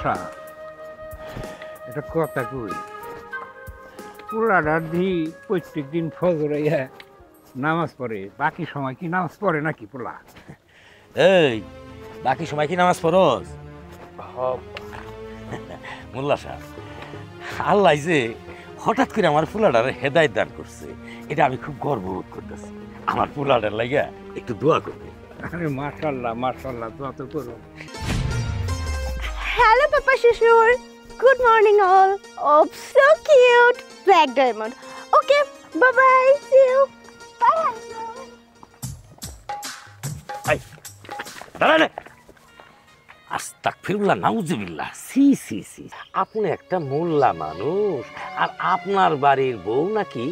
সাহেব, এটা কথা কই, পোলাডার দি প্রত্যেক দিন ফজরে নামাজ পড়ে, বাকি সময় কি নামাজ পড়ে নাকি পোলা? এই বাকি সময় কি নামাজ পড়স? মোল্লা সাহেব, আল্লাহ যে হঠাৎ করে আমার পোলাডারে হেদায়েত দান করছে, এটা আমি খুব গর্ববোধ করতেছি। আমার পোলাডার লাগিয়া একটু দোয়া করবে। আরে মাশাআল্লাহ মাশাআল্লাহ, দোয়া তো করো। Hello, Papa Shishur. Good morning, all. Oh, so cute. Black diamond. Okay, bye-bye. See you. Bye. এই দাঁড়ালে, আস্তাগফিরুল্লাহ, নাউজুবিল্লাহ। সি সি সি, আপনি একটা মোল্লা মানুষ, আর আপনার বাড়ির বউ নাকি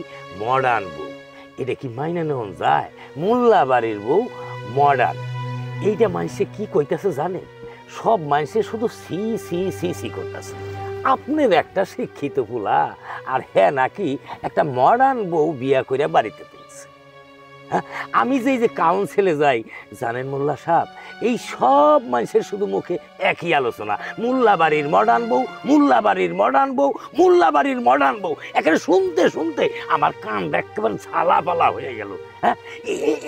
মডার্ন বউ। এটা কি মাইনে নেওয়া যায়? মোল্লা বাড়ির বউ মডার্ন, এইটা মানুষে কি কইতাছে জানেন? সব মানুষে শুধু সি সি সি সি করতেছে। আপনার একটা শিক্ষিত পোলা, আর হ্যাঁ নাকি একটা মডার্ন বউ বিয়া করে বাড়িতে তুলছে। হ্যাঁ, আমি যে কাউন্সিলে যাই জানেন মোল্লা সাহেব, এই সব মানুষের শুধু মুখে একই আলোচনা, মোল্লা বাড়ির মডার্ন বউ, মোল্লা বাড়ির মডার্ন বউ, মোল্লা বাড়ির মডার্ন বউ। এখানে শুনতে শুনতে আমার কান একেবারে ঝালাপালা হয়ে গেল। হ্যাঁ,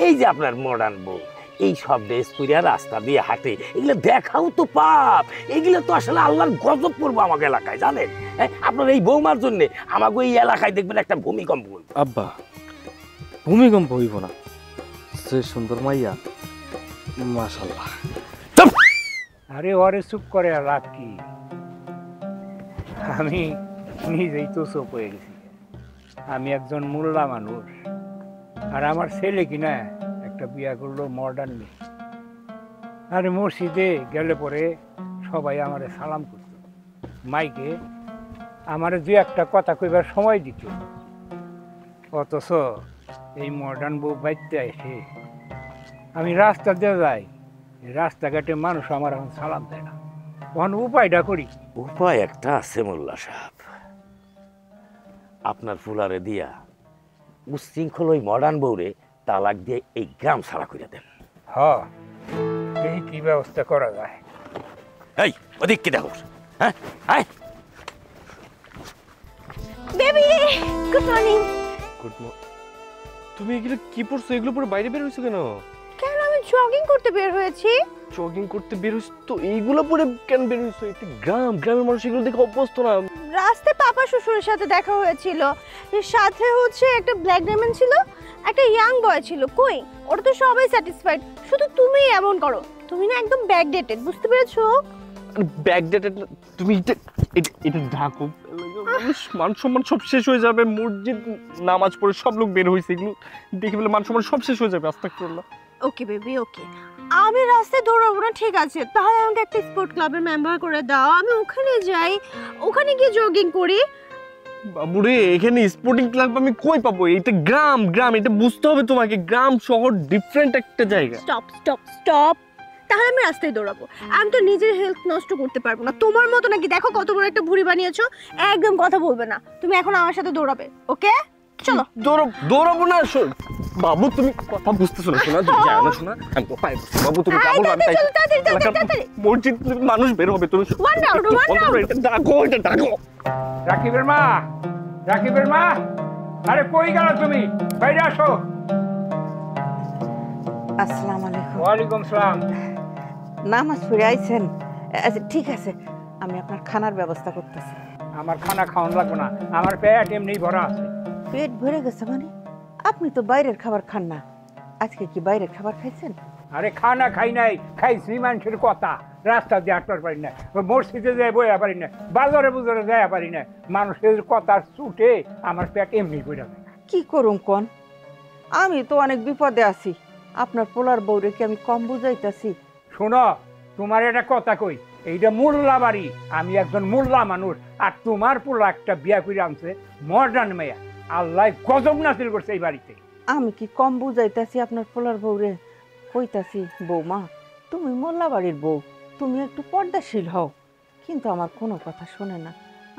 এই যে আপনার মডার্ন বউ, এই সব ড্রেস পরিয়া রাস্তা দিয়ে হাঁটে, এগুলো দেখাও তো পাপ। এগুলো তো আসলে আল্লাহর গজব পড়বো আমাকে এলাকায়, জানেন? হ্যাঁ, আপনার এই বৌমার জন্য আমাকে এই এলাকায় দেখবেন একটা ভূমিকম্প হইব। আব্বা, ভূমিকম্প হইব না, সে সুন্দর মাইয়া, মাশাআল্লাহ। আরে ওরে চুপ করে আর লাভ কি? আমি নিজেই তো চুপ হয়ে গেছি। আমি একজন মোল্লা মানুষ, আর আমার ছেলে কিনা একটা বিয়া করলো মডার্ন মেয়ে। আরে মসজিদে গেলে পরে সবাই আমারে সালাম করত, মাইকে আমারে দু একটা কথা কইবার সময় দিত। অথচ এই মডার্ন বউ বাইতে এসে আমি রাস্তা দিয়ে যাই, রাস্তাঘাটে মানুষ আমার এখন সালাম দেয় না। তখন উপায়টা করি। উপায় একটা আছে মোল্লা সাহেব, আপনার ফুলারে দিয়া উশৃঙ্খল ওই মডার্ন বউরে তালাক দিয়ে এই গ্রাম ছাড়া করে দেন। এই কি ব্যবস্থা করা যায়? এই ওদিক কি দেখো? হ্যাঁ, আয়। Baby, good morning. Good morning. তুমি এগুলো কি পড়ছো? এগুলো পরে বাইরে বের হইছো কেন? কেন, আমি জগিং করতে বের হয়েছি। জগিং করতে বের হইছো তো এইগুলো পরে কেন বের হইছো? এটা গ্রাম, গ্রামের মানুষ এগুলো দেখে অভ্যস্ত না। রাস্তায় পাপা শ্বশুরের সাথে দেখা হয়েছিল, এর সাথে হচ্ছে একটা ব্ল্যাক ডায়মন্ড ছিল, একটা ইয়াং বয় ছিল। কই, ওরা তো সবাই স্যাটিসফাইড, শুধু তুমি এমন করো। তুমি না একদম ব্যাকডেটেড, বুঝতে পেরেছো? ব্যাকডেটেড? তুমি এটা ঢাকো, মান সম্মান সব শেষ হয়ে যাবে। মসজিদ নামাজ পড়ে সব লোক বের হয়েছে, এগুলো দেখে বলে মান সম্মান সব শেষ হয়ে যাবে। আস্তাগফিরুল্লাহ। ওকে বেবি, ওকে। আমি রাস্তায় দৌড়াবো না, ঠিক আছে? তাহলে আমাকে একটা স্পোর্ট ক্লাবের মেম্বার করে দাও, আমি ওখানে যাই, ওখানে গিয়ে জগিং করি। বাবুরে, এখানে স্পোর্টিং ক্লাব আমি কই পাবো? এটা গ্রাম, গ্রাম, এটা বুঝতে হবে তোমাকে। গ্রাম শহর ডিফারেন্ট একটা জায়গা। Stop stop stop. তাহলে আমি রাস্তায় দৌড়াবো, আমি তো নিজের হেলথ নষ্ট করতে পারবো না। তোমার মতো নাকি? দেখো কত বড় একটা ভুঁড়ি বানিয়েছো। একদম কথা বলবে না, তুমি এখন আমার সাথে দৌড়াবে, ওকে? চলো। দৌড়াবো না? বাবু, তুমি কথা বুঝতেছো না? শোনা, তুমি জানো না? শোনা, আমি তো পাই। বাবু, তুমি যাবো না, আমি তাই মসজিদ মানুষ বের হবে, তুমি এটা ডাকো, এটা ডাকো। রাকিবের মা, রাকিবের মা, আরে কই গেল তুমি? বাইরে আসো। আসসালামু আলাইকুম। ওয়ালাইকুম সালাম। নামাজ পড়ে আইছেন? আচ্ছা ঠিক আছে, আমি আপনার খানার ব্যবস্থা করতেছি। আমার খানা খাওয়ান লাগবে না, আমার পেট এমনি ভরা আছে। পেট ভরে গেছে মানে? আপনি তো বাইরের খাবার খান না, আজকে কি বাইরের খাবার খাইছেন? আরে খানা খাই নাই, খাইছি মানুষের কথা। রাস্তা দিয়ে হাঁটতে পারি না, মসজিদে যাই বইয়া পারি না, বাজারে বুজারে যাইয়া পারি না। মানুষের কথা ছুটে আমার পেট এমনি ভরে যায়। কি করুম কোন? আমি তো অনেক বিপদে আছি, আপনার পোলার বউরে কি আমি কম বুঝাইতাছি? শোনো, তোমার একটা কথা কই, এইটা মোল্লা বাড়ি, আমি একজন মোল্লা মানুষ, আর তোমার পোলা একটা বিয়া করে আনছে মডার্ন মেয়া। আল্লাহ গজব নাসিল করছে এই বাড়িতে। আমি কি কম বুঝাইতাছি আপনার পোলার বউরে? কইতাছি, বৌমা তুমি মোল্লা বাড়ির বউ, তুমি একটু পর্দাশীল হও, কিন্তু আমার কোনো কথা শোনে না।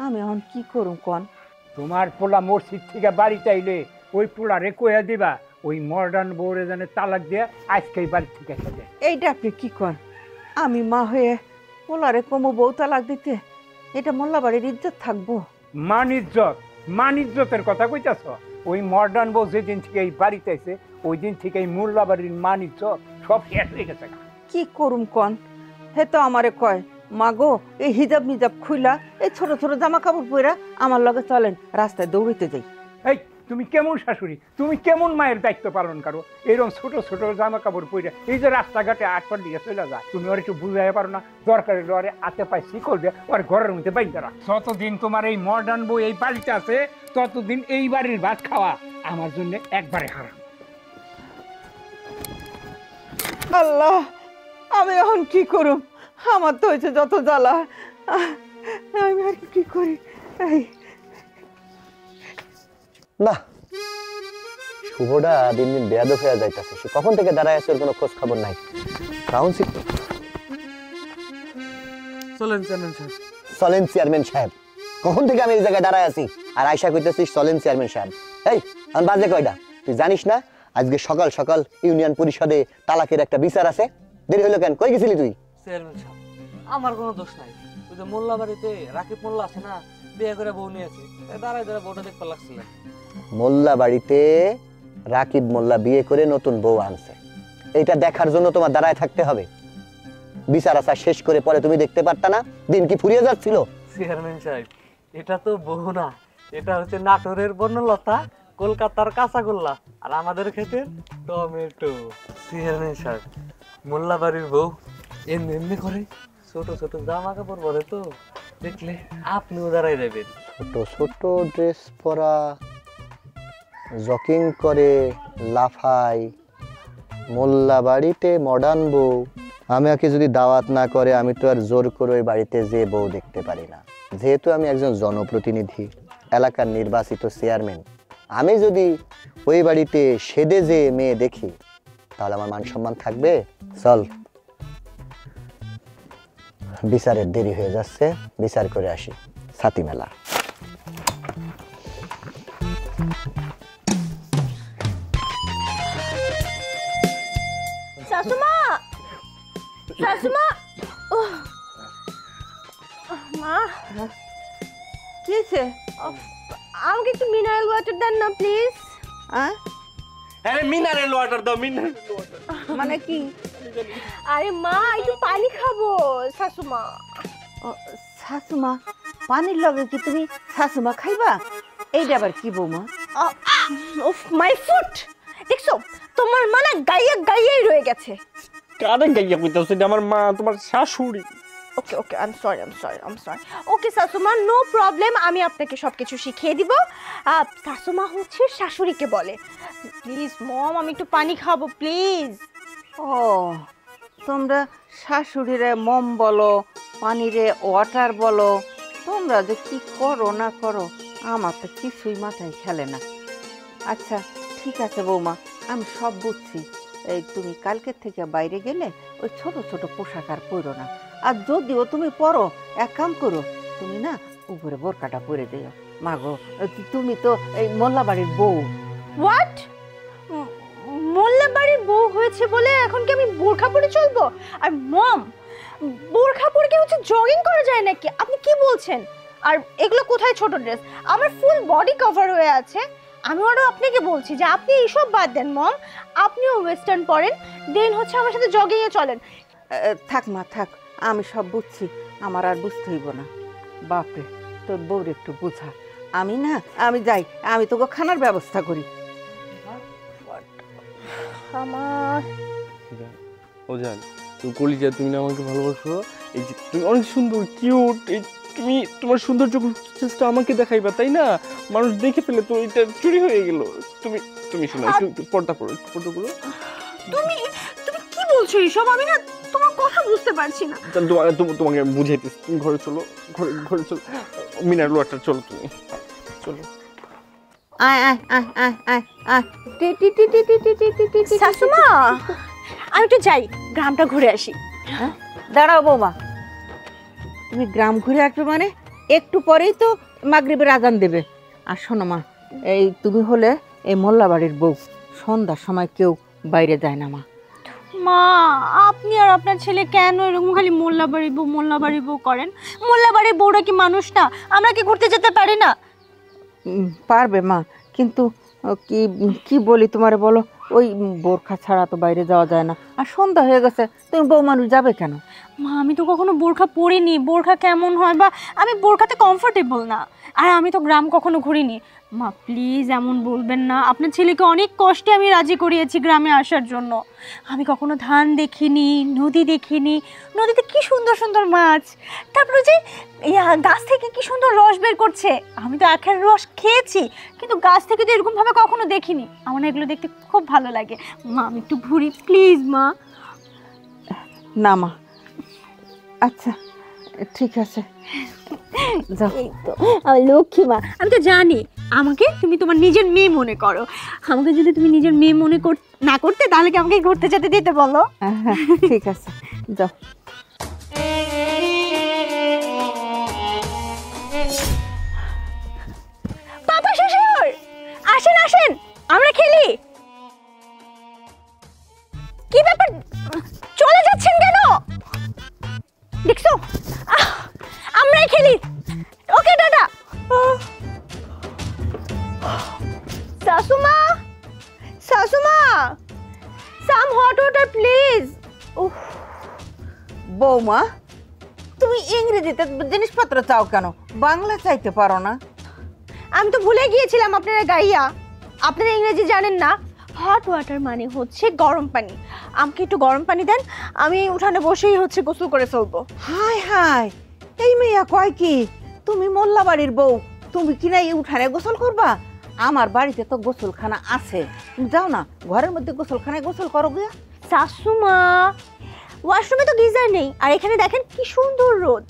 আমি এখন কি করুম কোন? তোমার পোলা মসজিদ থেকে বাড়িতে আইলে ওই পোলারে কইয়া দিবা ওই মডার্ন বউরে জানে তালাক দিয়ে আজকে এই বাড়ি থেকে এসে যায়। এইটা আপনি কি কন? আমি মা হয়ে পোলারে কমু বউ তালাক দিতে, এটা মোল্লাবাড়ির ইজ্জত থাকবো? মান ইজ্জতের কথা কইতাছ? ওই মডার্ন বউ যেদিন থেকে এই বাড়িতে আইছে ওই দিন থেকে এই মোল্লাবাড়ির মান ইজ্জত সব শেষ হয়ে গেছে। কি করুম কন? হে তো আমারে কয়, মাগো এই হিজাব মিজাব খুইলা এই ছোট ছোট জামা কাপড় পরা আমার লগে চলেন, রাস্তায় দৌড়িতে যাই। এই তুমি কেমন শাশুড়ি, তুমি কেমন মায়ের দায়িত্ব পালন করো? এরকম ছোট ছোট জামা কাপড় পরে এই যে রাস্তাঘাটে আটপাট দিয়ে চলে যায়, তুমি ওর একটু বুঝাই পারো না? দরকারি ওরে হাতে পায়ে শিকল দিয়ে ওর ঘরের মধ্যে বাইন্দা রাখ। যতদিন তোমার এই মডার্ন বউ এই বাড়িতে আছে ততদিন এই বাড়ির ভাত খাওয়া আমার জন্য একবারে হারাম। আল্লাহ, আমি এখন কি করুম? আমার তো হয়েছে যত জ্বালা, আমি আর কি করি? না, শুভটা দিন দিন বেয়াদব হয়ে যাইতেছে। সে কখন থেকে দাঁড়ায় আছে ওর কোনো খোঁজ খবর নাই। কাউন্সিল চলেন চেয়ারম্যান সাহেব, কখন থেকে আমি এই জায়গায় দাঁড়ায় আছি আর আয়সা কইতেছিস চলেন চেয়ারম্যান সাহেব। এই আমার বাজে কয়টা তুই জানিস না? আজকে সকাল সকাল ইউনিয়ন পরিষদে তালাকের একটা বিচার আছে। দেরি হলো কেন? কই গেছিলি তুই? চেয়ারম্যান সাহেব, আমার কোনো দোষ নাই। ওই যে মোল্লা বাড়িতে রাকিব মোল্লা আছে না, বিয়ে করে বউ নিয়েছে, দাঁড়ায় দাঁড়ায় বউটা দেখতে লাগছিল। মোল্লা বাড়িতে রাকিব মোল্লা বিয়ে করে নতুন বউ আনছে, এইটা দেখার জন্য তোমার দাঁড়ায় থাকতে হবে? বিচার আচার শেষ করে পরে তুমি দেখতে পারতা না? দিন কি ফুরিয়ে যাচ্ছিল? চেয়ারম্যান সাহেব, এটা তো বউ না, এটা হচ্ছে নাটোরের বর্ণলতা, কলকাতার কাঁচাগোল্লা, আর আমাদের ক্ষেতের টমেটো। চেয়ারম্যান সাহেব, মোল্লা বাড়ির বউ এমনি এমনি করে ছোট ছোট জামা কাপড় পরে, তো দেখলে আপনিও দাঁড়াই যাবেন। ছোট ছোট ড্রেস পরা, জকিং করে, লাফাই, মোল্লা বাড়িতে মডার্ন বউ। আমাকে যদি দাওয়াত না করে আমি তো আর জোর করে ওই বাড়িতে যে বউ দেখতে পারি না। যেহেতু আমি একজন জনপ্রতিনিধি, এলাকার নির্বাচিত চেয়ারম্যান, আমি যদি ওই বাড়িতে সেদে যে মেয়ে দেখি তাহলে আমার মান সম্মান থাকবে? চল, বিচারের দেরি হয়ে যাচ্ছে, বিচার করে আসি। ছাতি মেলা। শাশুমা, শাশুমা, মা কি হয়েছে? আমাকে একটু মিনারেল ওয়াটার দেন না প্লিজ। আরে মিনারেল ওয়াটার দাও, মিনারেল ওয়াটার। মানে কি? আরে মা, একটু পানি খাবো। শাশুমা, শাশুমা পানির লগে কি তুমি শাশুমা খাইবা? এইটা আবার কি বৌমা? উফ মাই ফুট, দেখছো তোমার মা না গাইয়া গাইয়াই রয়ে গেছে। কারে গাইয়া কইতাছ? এটা আমার মা, তোমার শাশুড়ি। Okay okay, I am sorry. Okay শাশুমা, নো প্রবলেম, আমি আপনাকে সবকিছু শিখিয়ে দিব। শাশুমা হচ্ছে শাশুড়িকে বলে। প্লিজ মম, আমি একটু পানি খাবো প্লিজ। ও, তোমরা শাশুড়িরে মম বলো, পানিরে ওয়াটার বলো, তোমরা যে কি করো না করো আমার তো কিছুই মাথায় খেলে না। আচ্ছা ঠিক আছে বৌমা, আমি সব বুঝছি। এই তুমি কালকে থেকে বাইরে গেলে ওই ছোট ছোট পোশাক আর পরো না। আর যদিও তুমি পরো, এক কাম করো, তুমি না উপরে বোরকাটা পরে দিও। মাগো, তুমি তো এই মোল্লা বাড়ির বউ। হোয়াট? মোল্লা বাড়ির বউ হয়েছে বলে এখন কি আমি বোরখা পরে চলবো? আর মম, বোরখা পরে কি হচ্ছে জগিং করা যায় নাকি? আপনি কি বলছেন? আর এগুলো কোথায় ছোট ড্রেস? আমার ফুল বডি কভার হয়ে আছে। আমি আরো আপনাকে বলছি যে আপনি এইসব বাদ দেন মম, আপনিও ওয়েস্টার্ন পরেন, দেন হচ্ছে আমার সাথে জগিং এ চলেন। থাক মা থাক, আমি সব বুঝছি, আমার আর বুঝতে হইব না। বাপরে, তোর বউর একটু বুঝা। আমি না, আমি যাই, আমি তোকে খানার ব্যবস্থা করি। আমার ও জান, তুমি কলিজা, তুমি না আমাকে ভালোবাসো? এই যে তুমি অনেক সুন্দর, কিউট, এই তুমি তোমার সৌন্দর্য চেষ্টা আমাকে দেখাইবা, তাই না? মানুষ দেখে ফেলে তো এটা চুরি হয়ে গেল। তুমি তুমি শোনো, একটু পর্দা করো, পর্দা করো। তুমি তুমি কি বলছো এইসব? আমি না তোমার কথা বুঝতে পারছি না। তোমাকে বুঝাইতেছি, তুমি ঘরে চলো, ঘরে চলো, মিনারেল ওয়াটার চলো, তুমি চলো। আয় আয় আয় আয় আয় আয়। শাশুমা, আমি একটু যাই, গ্রামটা ঘুরে আসি। দাঁড়াও বৌমা, তুমি গ্রাম ঘুরে আসবে মানে? একটু পরেই তো মাগরিবের আজান দেবে। আর শোনো মা, এই তুমি হলে এই মোল্লা বাড়ির বউ, সন্ধ্যার সময় কেউ বাইরে যায় না মা। মা, আপনি আর আপনার ছেলে কেন এরকম খালি মোল্লাবাড়ি বউ করেন? মোল্লাবাড়ির বউরা কি মানুষ না? আমরা কি ঘুরতে যেতে পারি না? পারবে মা, কিন্তু কি কি বলি তোমারে বলো, ওই বোরখা ছাড়া তো বাইরে যাওয়া যায় না। আর সন্ধ্যা হয়ে গেছে, তুমি বউ মানুষ যাবে কেন? মা, আমি তো কখনো বোরখা পরিনি, বোরখা কেমন হয়, বা আমি বোরখাতে কমফোর্টেবল না। আর আমি তো গ্রাম কখনো ঘুরিনি। মা প্লিজ এমন বলবেন না। আপনার ছেলেকে অনেক কষ্টে আমি রাজি করিয়েছি গ্রামে আসার জন্য। আমি কখনো ধান দেখিনি, নদী দেখিনি। নদীতে কি সুন্দর সুন্দর মাছ, তারপরে যে গাছ থেকে কি সুন্দর রস বের করছে। আমি তো আখের রস খেয়েছি, কিন্তু গাছ থেকে তো এরকমভাবে কখনো দেখিনি। আমার না এগুলো দেখতে খুব ভালো লাগে। মা আমি একটু ঘুরি প্লিজ মা। না মা, আচ্ছা ঠিক আছে, যাও। এই তো আমার লক্ষ্মী মা। আমি তো জানি আমাকে তুমি তোমার নিজের মেয়ে মনে করো। আমাকে যদি তুমি নিজের মেয়ে মনে না করতে, তাহলে কি আমাকে ঘুরতে যেতে দিতে বলো? হ্যাঁ ঠিক আছে, যাও। পাপা শ্বশুর, আসেন আসেন, আমরা খেলি। কি ব্যাপার, চলে যাচ্ছেন কেন? দেখছো, আমরাই খেলি। ওকে দাদা। শাশুমা, শাশুমা, সাম হট ওয়াটার প্লিজ। উফ, বৌমা, তুমি ইংরেজিতে জিনিসপত্র চাও কেন? বাংলা চাইতে পারো না? আমি তো ভুলে গিয়েছিলাম আপনারা গাইয়া। আপনারা ইংরেজি জানেন না। হট ওয়াটার মানে হচ্ছে গরম পানি। আমাকে একটু গরম পানি দেন, আমি উঠানে বসেই হচ্ছে গোসল করে ফেলবো। হাই হাই, এই মেয়া কয় কি? তুমি মোল্লা বাড়ির বউ, তুমি কি না এই উঠানে গোসল করবা? আমার বাড়িতে তো গোসলখানা আছে, যাও না ঘরের মধ্যে গোসলখানায় গোসল করো গিয়া। শাশুমা, ওয়াশরুমে তো গিজার নেই, আর এখানে দেখেন কি সুন্দর রোদ।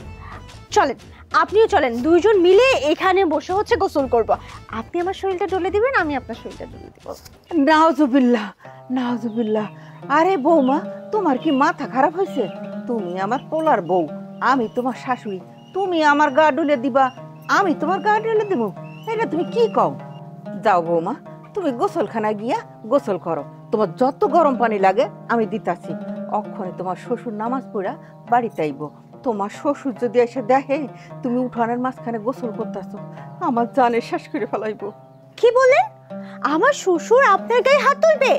চলেন, আপনিও চলেন, দুইজন মিলে এখানে বসে হচ্ছে গোসল করব। আপনি আমার শরীরটা ডলে দিবেন, আমি আপনার শরীরটা ডলে দিব। নাউজুবিল্লাহ, নাউজুবিল্লাহ। আরে বৌমা, তোমার কি মাথা খারাপ হয়েছে? তুমি আমার পোলার বউ, আমি তোমার শাশুড়ি, তুমি আমার গা ডুলে দিবা, আমি তোমার গা ডুলে দেবো? এটা তুমি কি কও? যাও বৌমা, তুমি গোসলখানায় গিয়া গোসল করো। তোমার যত গরম পানি লাগে আমি দিতাছি। অক্ষণে তোমার শ্বশুর নামাজ পড়া বাড়িতে আইব। তোমার শ্বশুর যদি এসে দেখে তুমি উঠানের মাঝখানে গোসল করতেছো, আমার জানে শেষ করে ফেলাইবো। কি বলেন? আমার শ্বশুর আপনার গায়ে হাত তুলবে?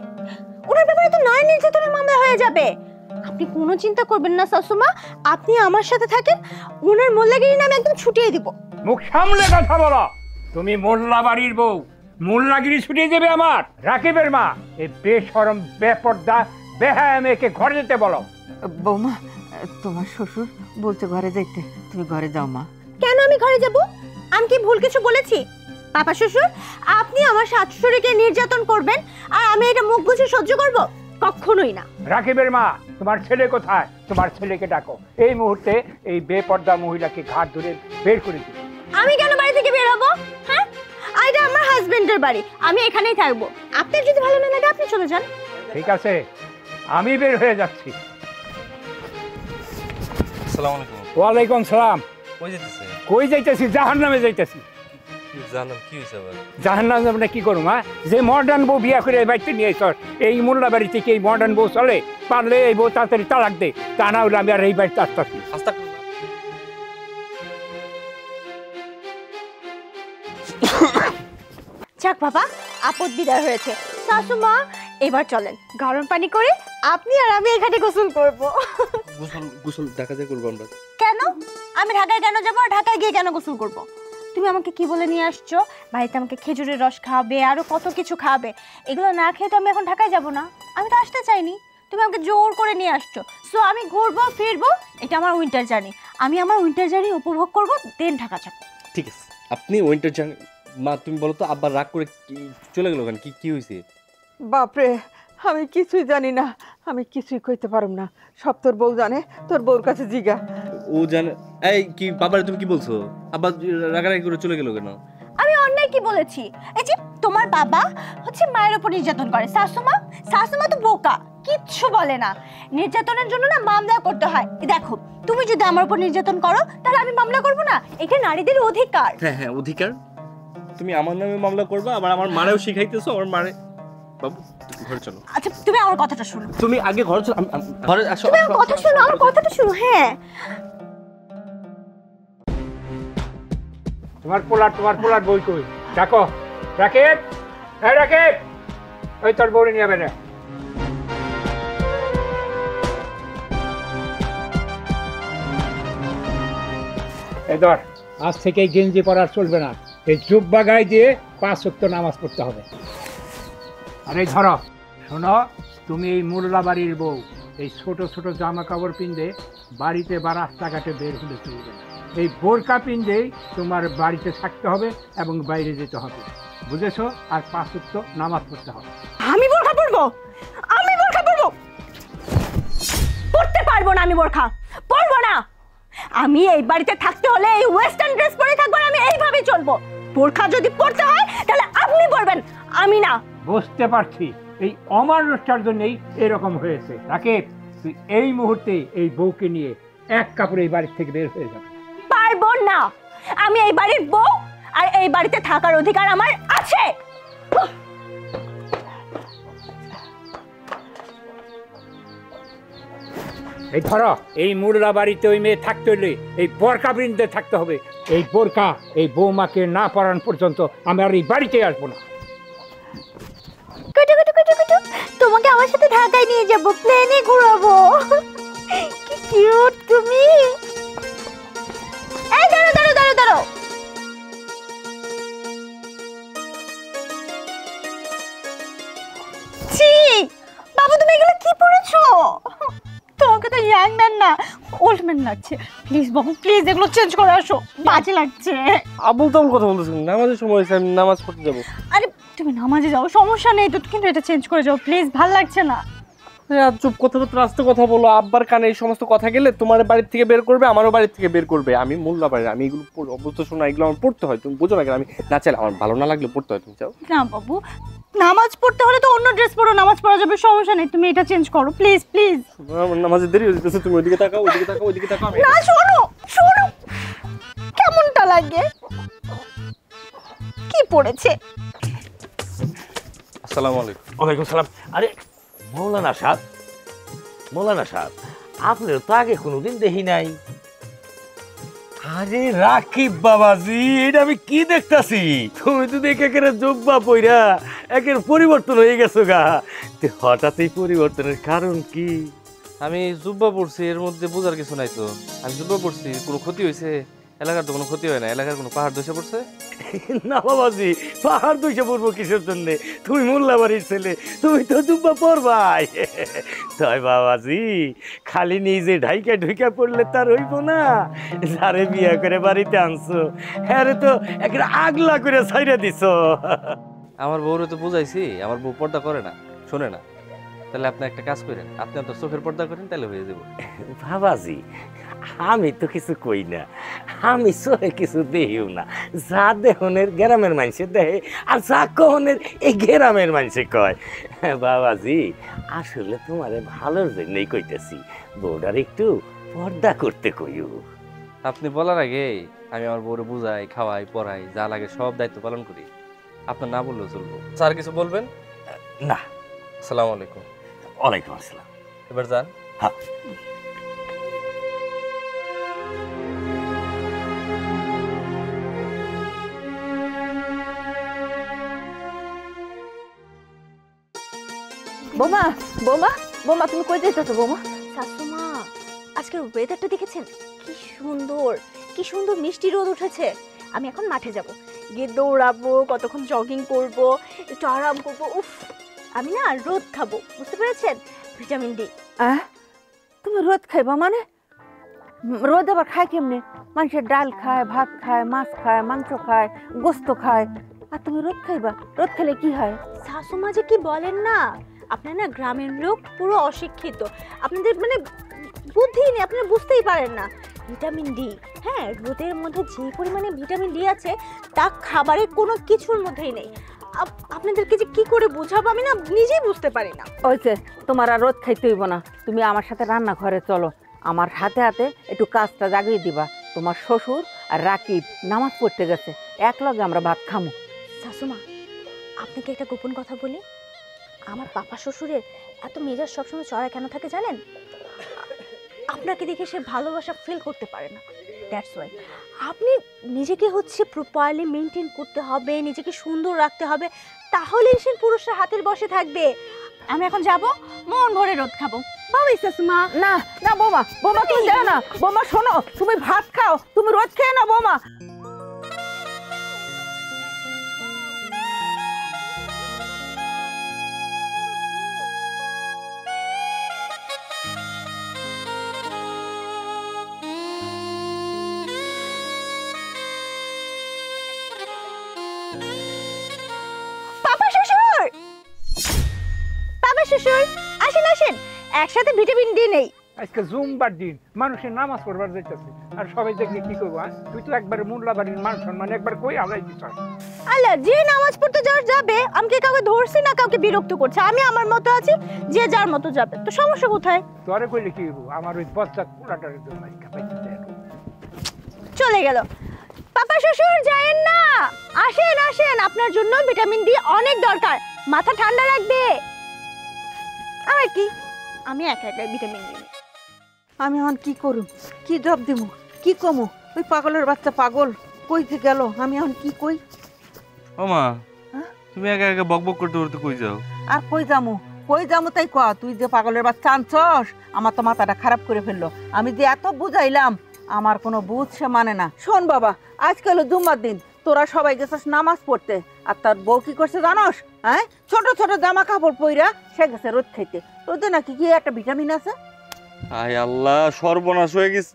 ওনার ব্যাপারে তো নারী নির্যাতনের মামলা হয়ে যাবে। আপনি কোনো চিন্তা করবেন না শাশুমা, আপনি আমার সাথে থাকেন, ওনার মোল্লাগিরি নামে একদম ছুটিয়ে দিব। মুখ সামলে কথা বলো। তুমি মোল্লা বাড়ির বউ, মোল্লাগিরি ছুটিয়ে দেবে আমার? রাকিবের মা, এই বেশরম বেপর্দা বেহায়া মেয়েকে ঘরে যেতে বলো। বৌমা, তোমার শ্বশুর বলছে ঘরে যাইতে, তুমি ঘরে যাও মা। কেন আমি ঘরে যাব? আমি কি ভুল কিছু বলেছি? পাপা শ্বশুর, আপনি আমার শাশুড়িকে নির্যাতন করবেন আর আমি এটা মুখ বুজে সহ্য করব? কখনোই না। রাকিবের মা, তোমার ছেলে কোথায়? তোমার ছেলেকে ডাকো। এই মুহূর্তে এই বেপর্দা মহিলাকে ঘাট ধরে বের করে দিও। আমি কেন বাড়ি থেকে বের হবো? হ্যাঁ, এটা আমার হাজবেন্ডের বাড়ি, আমি এখানেই থাকবো। আপনার যদি ভালো না লাগে আপনি চলে যান। ঠিক আছে, আমি বের হয়ে যাচ্ছি। আসসালামু আলাইকুম। ওয়ালাইকুম সালাম। কই যেতেছে? কই যাইতেছি? জাহান্নামে যাইতেছি। জানাম কি হইছে আবার? জাহান্নামে আমরা কি করবো? মা, যে মডার্ন বউ বিয়া করে এই বাড়িতে নিয়ে এসছ, এই মোল্লা বাড়ি থেকে এই মডার্ন বউ চলে? পারলে এই বউ তাড়াতাড়ি তালাক দে, তা না হলে আমি আর এই বাড়িতে আসতেছি। আস্তাগফিরুল্লাহ। যাক বাবা, আপদ বিদায় হয়েছে। শাশুমা, এবার চলেন গরম পানি করে আপনি আর আমি এখানে গোসল করব। গোসল ঢাকা দিয়ে করবো আমরা। কেন? আমি ঢাকায় কেন যাবো? আর ঢাকায় গিয়ে কেন গোসল করব? তুমি আমাকে কি বলে নিয়ে আসছো? বাড়িতে আমাকে খেজুরের রস খাওয়াবে, আরো কত কিছু খাওয়াবে। এগুলো না খেয়ে তো আমি এখন ঢাকায় যাব না। আমি তো আসতে চাইনি, তুমি আমাকে জোর করে নিয়ে আসছো। সো আমি ঘুরবো ফিরবো, এটা আমার উইন্টার জার্নি। আমি আমার উইন্টার জার্নি উপভোগ করবো, দেন ঢাকা যাবো। ঠিক আছে, আপনি উইন্টার জার্নি। মা তুমি বলো তো, আব্বা রাগ করে চলে গেল কেন? কি হয়েছে? বাপরে, আমি কিছুই জানি না, আমি কিছুই কইতে পারুম না। সব তোর বউ জানে, তোর বউর কাছে জিগা। ও জানে? এই কি বাবারে তুমি কি বলছো? আব্বা রাগারাগি করে চলে গেল কেন? আমি অন্যায় কি বলেছি? এই যে তোমার বাবা হচ্ছে মায়ের উপর নির্যাতন করে, শাশুমা তো বোকা, কিচ্ছু বলে না। নির্যাতনের জন্য না মামলা করতে হয়। দেখো, তুমি যদি আমার উপর নির্যাতন করো তাহলে আমি মামলা করব না? এটা নারীদের অধিকার। হ্যাঁ অধিকার। তুমি আমার নামে মামলা করবা, আবার আমার মারেও শিখাইতেছো। আমার মারে বাবু ঘরে চলো। আচ্ছা তুমি আমার কথাটা শোনো, তুমি আগে ঘরে চলো, ঘরে আসো। তুমি আমার কথা শোনো, আমার কথাটা শোনো। হ্যাঁ তোমার পোলার বই কই? ডাকো রাকিব, হ্যাঁ রাকিব, ওই তোর বউরে নিয়ে যাবে না। এই ধর, আজ থেকে গেঞ্জি পরার চলবে না, এই জুব্বা গায়ে দিয়ে 5 ওয়াক্ত নামাজ পড়তে হবে। আর এই ধরো, শোনো, তুমি এই মোল্লা বাড়ির বউ, এই ছোট ছোট জামা কাপড় পিনতে বাড়িতে বা রাস্তাঘাটে বের হলে চলবে না। এই বোরকা পিনতেই তোমার বাড়িতে থাকতে হবে এবং বাইরে যেতে হবে, বুঝেছো? আর 5 ওয়াক্ত নামাজ পড়তে হবে। আমি বোরখা পরবো? আমি বোরখা পরবো? পড়তে পারবো না, আমি বোরখা পরবো না। আমি এই বাড়িতে থাকতে হলে এই ওয়েস্টার্ন ড্রেস পরে থাকবো, আমি এইভাবে চলবো। বোরখা যদি পরতে হয় তাহলে আপনি পরবেন, আমি না। বুঝতে পারছি, এই অমানুষটার জন্যই এরকম হয়েছে। রাকিব, তুই এই মুহূর্তে এই বউকে নিয়ে এক কাপড়ে এই বাড়ি থেকে বের হয়ে যাবে। পারবো না, আমি এই বাড়ির বউ, আর এই বাড়িতে থাকার অধিকার আমার আছে। এই ধরো, এই মোল্লা বাড়িতে ওই মেয়ে থাকতে হলে এই বোরকা পিনতে থাকতে হবে। এই বোরকা এই বৌমাকে না পরান পর্যন্ত আমি আর এই বাড়িতে আসবো না। তোমাকে আমার সাথে ঢাকায় নিয়ে যাব, প্লেনে ঘোরাবো। কি কিউট তুমি। এই দাঁড়াও দাঁড়াও দাঁড়াও দাঁড়াও, ছি বাবু, তুমি এগুলো কি পরেছো? তোমাকে তো ইয়াং ম্যান না, ওল্ড ম্যান লাগছে। প্লিজ বাবু, প্লিজ এগুলো চেঞ্জ করে আসো, বাজে লাগছে। আবুল তাবুল কথা বলতেছেন, নামাজের সময় হয়েছে, আমি নামাজ পড়তে যাবো। আরে তুমি নামাজে যাও, সমস্যা নেই তো, কিন্তু এটা চেঞ্জ করে যাও প্লিজ, ভালো লাগছে না। চুপ, কথাবার্তা আস্তে কথা বলো। আব্বার কানে এই সমস্ত কথা গেলে তোমার বাড়ির থেকে বের করবে, আমারও বাড়ির থেকে বের করবে। আমি মোল্লা বাড়ির, আমি এগুলো অবস্থা শোনা, এগুলো আমার পড়তে হয়। তুমি বুঝো না কেন? আমি না চাইলে, আমার ভালো না লাগলে পড়তে হয়। তুমি চাও না বাবু, নামাজ পড়তে হলে তো অন্য ড্রেস পরো, নামাজ পড়া যাবে, সমস্যা নেই। তুমি এটা চেঞ্জ করো প্লিজ প্লিজ। আমার নামাজের দেরি হয়ে যেতেছে, তুমি ওইদিকে তাকাও, ওইদিকে তাকাও, ওইদিকে তাকাও। না শোনো শোনো, কেমনটা লাগে? কি পড়েছে? আসসালামু আলাইকুম। ওয়ালাইকুম সালাম। আরে মৌলানা সাহেব, মৌলানা সাহেব, আপনার তো আগে কোনোদিন দেখি নাই। আরে রাকিব বাবাজি, এটা আমি কি দেখতাছি? তুমি তো দেখে একের জব্বা পইরা একের পরিবর্তন হয়ে গেছো গা। হঠাৎ এই পরিবর্তনের কারণ কি? আমি জুব্বা পড়ছি, এর মধ্যে বোঝার কিছু নাই তো। আমি জুব্বা পড়ছি, কোনো ক্ষতি হয়েছে? এলাকার তো কোনো ক্ষতি হয় না। এলাকার কোনো পাহাড় ধসে পড়ছে? না বাবাজি, পাহাড় দুইশে পড়বো কিসের জন্যে? তুমি মোল্লা বাড়ির ছেলে, তুমি তো জুব্বা পড়বাই। তাই বাবাজি, খালি নিজে ঢাইকা ঢুইকা পড়লে তার হইব না। যারে বিয়া করে বাড়িতে আনছো, হ্যাঁ তো একটা আগলা করে ছাইরা দিছো। আমার বউরে তো বুঝাইছি, আমার বউ পর্দা করে না, শোনে না। তাহলে আপনি একটা কাজ করেন, আপনি তো চোখের পর্দা করেন, তাহলে হয়ে যাবো। বাবাজি, আমি তো কিছু কই না, আমি চোখে কিছু দেহিও না। যা দেহনের গ্রামের মানুষে দেহে, আর যা কহনের এই গ্রামের মানুষে কয়। বাবাজি, আসলে তোমারে ভালোর জন্যই কইতেছি, বউটার একটু পর্দা করতে কইও। আপনি বলার আগে আমি আমার বউরে বুঝাই, খাওয়াই, পড়াই, যা লাগে সব দায়িত্ব পালন করি। আপনার না বললেও চলবো। স্যার কিছু বলবেন? না। আসসালামু আলাইকুম। ওয়ালাইকুম আসসালাম। এবার যান। হ্যাঁ। বোমা বোমা বোমা, তুমি কই যাইতেছো বোমা? শাশুমা, আজকের ওয়েদারটা দেখেছেন? কি সুন্দর, কি সুন্দর মিষ্টি রোদ উঠেছে। আমি এখন মাঠে যাব, গিয়ে দৌড়াবো, কতক্ষণ জগিং করব, একটু আরাম করব। উফ, আমি না রোদ খাবো, বুঝতে পেরেছেন? Vitamin D. তুমি রোদ খাইবা মানে? রোদ আবার খায় কেমনে? মানুষের ডাল খায়, ভাত খায়, মাছ খায়, মাংস খায়, গোস্ত খায়, আর তুমি রোদ খাইবা? রোদ খেলে কি হয়? শাশুমা যে কি বলেন না, আপনার না গ্রামের লোক পুরো অশিক্ষিত, আপনাদের মানে বুদ্ধি নেই, আপনারা বুঝতেই পারেন না। ভিটামিন ডি, হ্যাঁ, রোদের মধ্যে যে পরিমাণে ভিটামিন ডি আছে তা খাবারের কোনো কিছুর মধ্যেই নেই। আপনাদেরকে যে কি করে বোঝাবো আমি না নিজেই বুঝতে পারি না। ওইছে, তোমার আর রোদ খাইতে হইব না, তুমি আমার সাথে রান্নাঘরে চলো, আমার হাতে হাতে একটু কাজটা জাগিয়ে দিবা। তোমার শ্বশুর আর রাকিব নামাজ পড়তে গেছে, একলগে আমরা ভাত খামো। শাশুমা, আপনাকে একটা গোপন কথা বলি, আমার পাপা শ্বশুরের এত মেজাজ সবসময় চড়া কেন থাকে জানেন? আপনাকে দেখে সে ভালোবাসা ফিল করতে পারে না, দ্যাটস ওয়াই। আপনি নিজেকে হচ্ছে প্রপারলি মেনটেন করতে হবে, নিজেকে সুন্দর রাখতে হবে, তাহলেই সে পুরুষের হাতের বসে থাকবে। আমি এখন যাব, মন ভরে রোদ খাবো। বাবা ইসাসমা। না না বৌমা, বৌমা তুমি যাও না। বৌমা শোনো, তুমি ভাত খাও, তুমি রোজ খেয়ে না বৌমা। পাপা শ্বশুর, পাপা শ্বশুর, আসেন আসেন, একসাথে ভিটামিন ডি নেই। আজকে জুমবার দিন, মানুষের নামাজ পড়বার যাইতেছে, আর সবাই দেখলে কি করবো? তুই তো একবার মোল্লা বাড়ির মান সম্মান একবার কই আলাই দিস। আল্লাহ, যে নামাজ পড়তে যাবে, আমি কি কাউকে ধরছি না কাউকে বিরক্ত করছে? আমি আমার মতো আছি, যে যার মতো যাবে, তো সমস্যা কোথায়? তোরে কইলে কি হইব? আমার ওই বজ্জাত পোলাটারে তো মাইকা পাইতে দেয়। চলে গেল। পাপা শ্বশুর যায়েন না, আসেন আসেন, আপনার জন্য ভিটামিন ডি অনেক দরকার, মাথা ঠান্ডা রাখবে। আর কি, আমি একা একা ভিটামিন ডি। আমি এখন কি করুম, কি জব দিব, কি কমু? ওই পাগলের বাচ্চা পাগল কইতে গেল, আমি এখন কি কই? ও মা, হ্যাঁ? তুমি একা একা বকবক করতে করতে কই যাও? আর কই যামু তাই কয়া। তুই যে পাগলের বাচ্চা আনছস, আমার তো মাথাটা খারাপ করে ফেললো। আমি যে এত বুঝাইলাম, আমার কোনো বুঝ সে মানে না। শোন বাবা, আজকাল জুম্মার দিন, তোরা সবাই গেছিস নামাজ পড়তে, আর তার বউ কি করছে জানোস? হ্যাঁ, ছোট ছোট জামা কাপড় পইরা সে গেছে রোদ খাইতে। রোদে নাকি কি একটা ভিটামিন আছে? আয় আল্লাহ, সর্বনাশ হয়ে গেছে।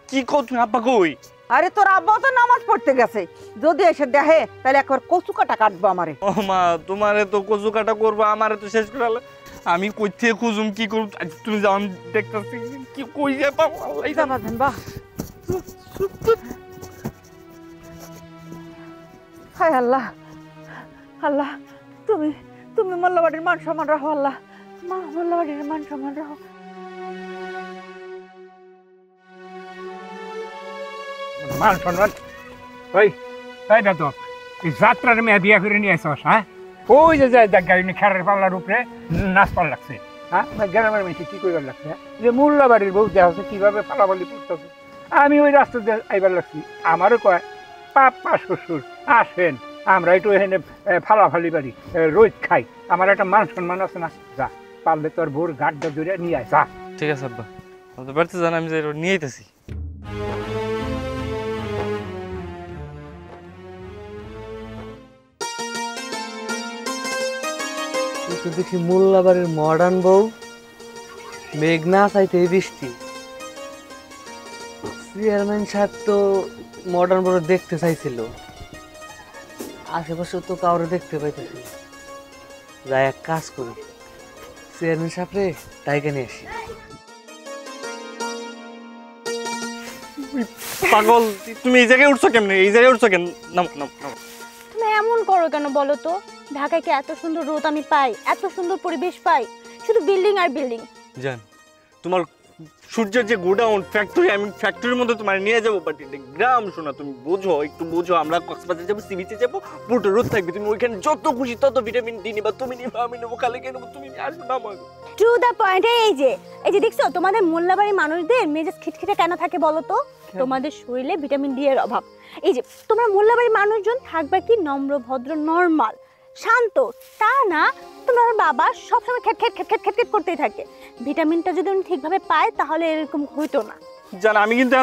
কি কও তুমি? আব্বা কই? আরে তোর আব্বা তো নামাজ পড়তে গেছে, যদি এসে দেখে তাহলে একবার কচু কাটা কাটবো আমারে। ও মা, তোমারে তো কচু কাটা করবো, আমারে তো শেষ করে আলো। আমি কই থেকে খুঁজুম, কি করব? তুমি যাও, আমি দেখতেছি কি কই যে পাবো। আল্লাহ জানে। বাজান বাহ, হায় আল্লাহ, আল্লাহ তুমি তুমি মোল্লাবাড়ির মান সম্মান রাখো। আল্লাহ, মা মোল্লাবাড়ির মান সম্মান রাখো। মান সম্মান ওই তাই না? তো এই যাত্রার মেয়ে বিয়া করে নিয়ে আসছ? হ্যাঁ, ওই যে যায় দেখ গাড়ি খেরের পাল্লার উপরে নাচ পাল লাগছে। হ্যাঁ, গ্রামের মেয়েছে কি করবার লাগছে? যে মোল্লা বাড়ির বউ দেখা হচ্ছে কিভাবে পালাপালি করতেছে। আমি ওই রাস্তা দিয়ে আইবার লাগছি, আমারও কয় পাপা শ্বশুর আসেন, আমরা একটু এখানে ফালাফালি বাড়ি রোজ খাই, আমার একটা মান সম্মান আছে না? যা, পারলে তোর বউর গাড়টা জড়িয়ে নিয়ে আয়, যা। ঠিক আছে আব্বা, আমি তো বাড়িতে জানা, আমি যে নিয়ে আইতেছি। তো দেখি মোল্লাবাড়ির মডার্ন বউ, মেঘনা চাইতে বৃষ্টি। চেয়ারম্যান সাহেব তো মডার্ন বউ দেখতে চাইছিল, আশেপাশে তো কাউরে দেখতে পাইতেছি। যাই এক কাজ করি, চেয়ারম্যান সাহেব রে টাইকে নিয়ে আসি। পাগল, তুমি এই জায়গায় উঠছো কেমনে? এই জায়গায় উঠছো কেন? নাম নাম নাম। তুমি এমন করো কেন বলো তো? ঢাকায় কি এত সুন্দর রোদ আমি পাই, এত সুন্দর পরিবেশ পাই? শুধু বিল্ডিং আর বিল্ডিং। জান, তোমার সূর্যের যে গোডাউন ফ্যাক্টরি, আমি ফ্যাক্টরির মধ্যে তোমার নিয়ে যাবো, বাট এটা গ্রাম। শোনা, তুমি বোঝো, একটু বোঝো। আমরা কক্সবাজার যাবো, সি বিচে যাবো, পুরো রোদ থাকবে। তুমি ওইখানে যত খুশি তত ভিটামিন ডি নিবা। তুমি নিবা, আমি নেবো, কালে কে নেবো, তুমি আসবে না। To the point. এই যে দেখছো, তোমাদের মোল্লাবাড়ির মানুষদের মেজাজ খিটখিটে কেন থাকে বলো তো? তোমাদের শরীরে ভিটামিন ডি এর অভাব। এই যে তোমরা মোল্লাবাড়ির মানুষজন থাকবে কি নম্র, ভদ্র, নর্মাল, শান্ত, তা না তোমার বাবা সবসময় খ্যাট খ্যাট খ্যাট খ্যাট খ্যাট করতেই থাকে। ভিটামিনটা যদি উনি ঠিকভাবে পায় তাহলে এরকম হইতো না। জান, আমি কিন্তু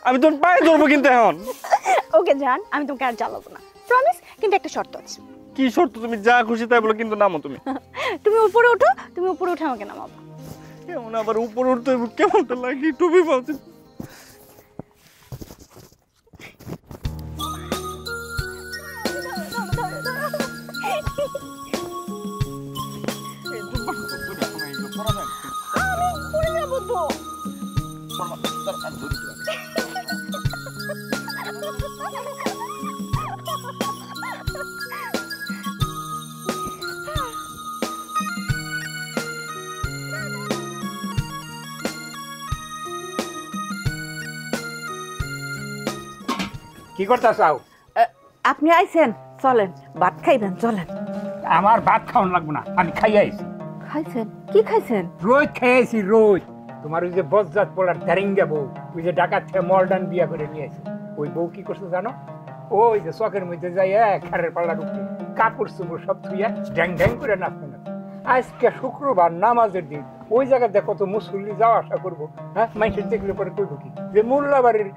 আমি তোর পায়ে ধরবো কিন্তু এখন। ওকে জান, আমি তোমাকে আর জ্বালাবো না, প্রমিস। কিন্তু একটা শর্ত আছে। কি শর্ত? তুমি যা খুশি তাই বলো, কিন্তু নামো তুমি। তুমি উপরে ওঠো, তুমি উপরে উঠে আমাকে নামাবো। কেমন আবার উপরে উঠতে হবে? কেমনটা লাগে? টুপি পাচ্ছি। কি করতে চাও? আপনি আইছেন, চলেন ভাত খাইবেন, চলেন। আমার ভাত খাওয়ান লাগবে না, আমি খাই আইছি। খাইছেন? কি খাইছেন? রোজ খাইছি রোজ। তোমার ওই যে বজ্জাত পোলার তেরিঙ্গা বউ, ওই যে ঢাকা থেকে মডার্ন বিয়া করে নিয়ে আসে, ওই বউ কি করছে জানো? ওই যে চকের মধ্যে যাই খারের পাল্লার উপরে কাপড় চোপড় সব থুইয়া ঢ্যাং ঢ্যাং করে নাচতে নাচতে। আজকে শুক্রবার নামাজের দিন, ওই জায়গায় দেখো তো মুসল্লি যাওয়া আসা করবো, হ্যাঁ মানুষের দেখলে পরে কইব কি যে মোল্লাবাড়ির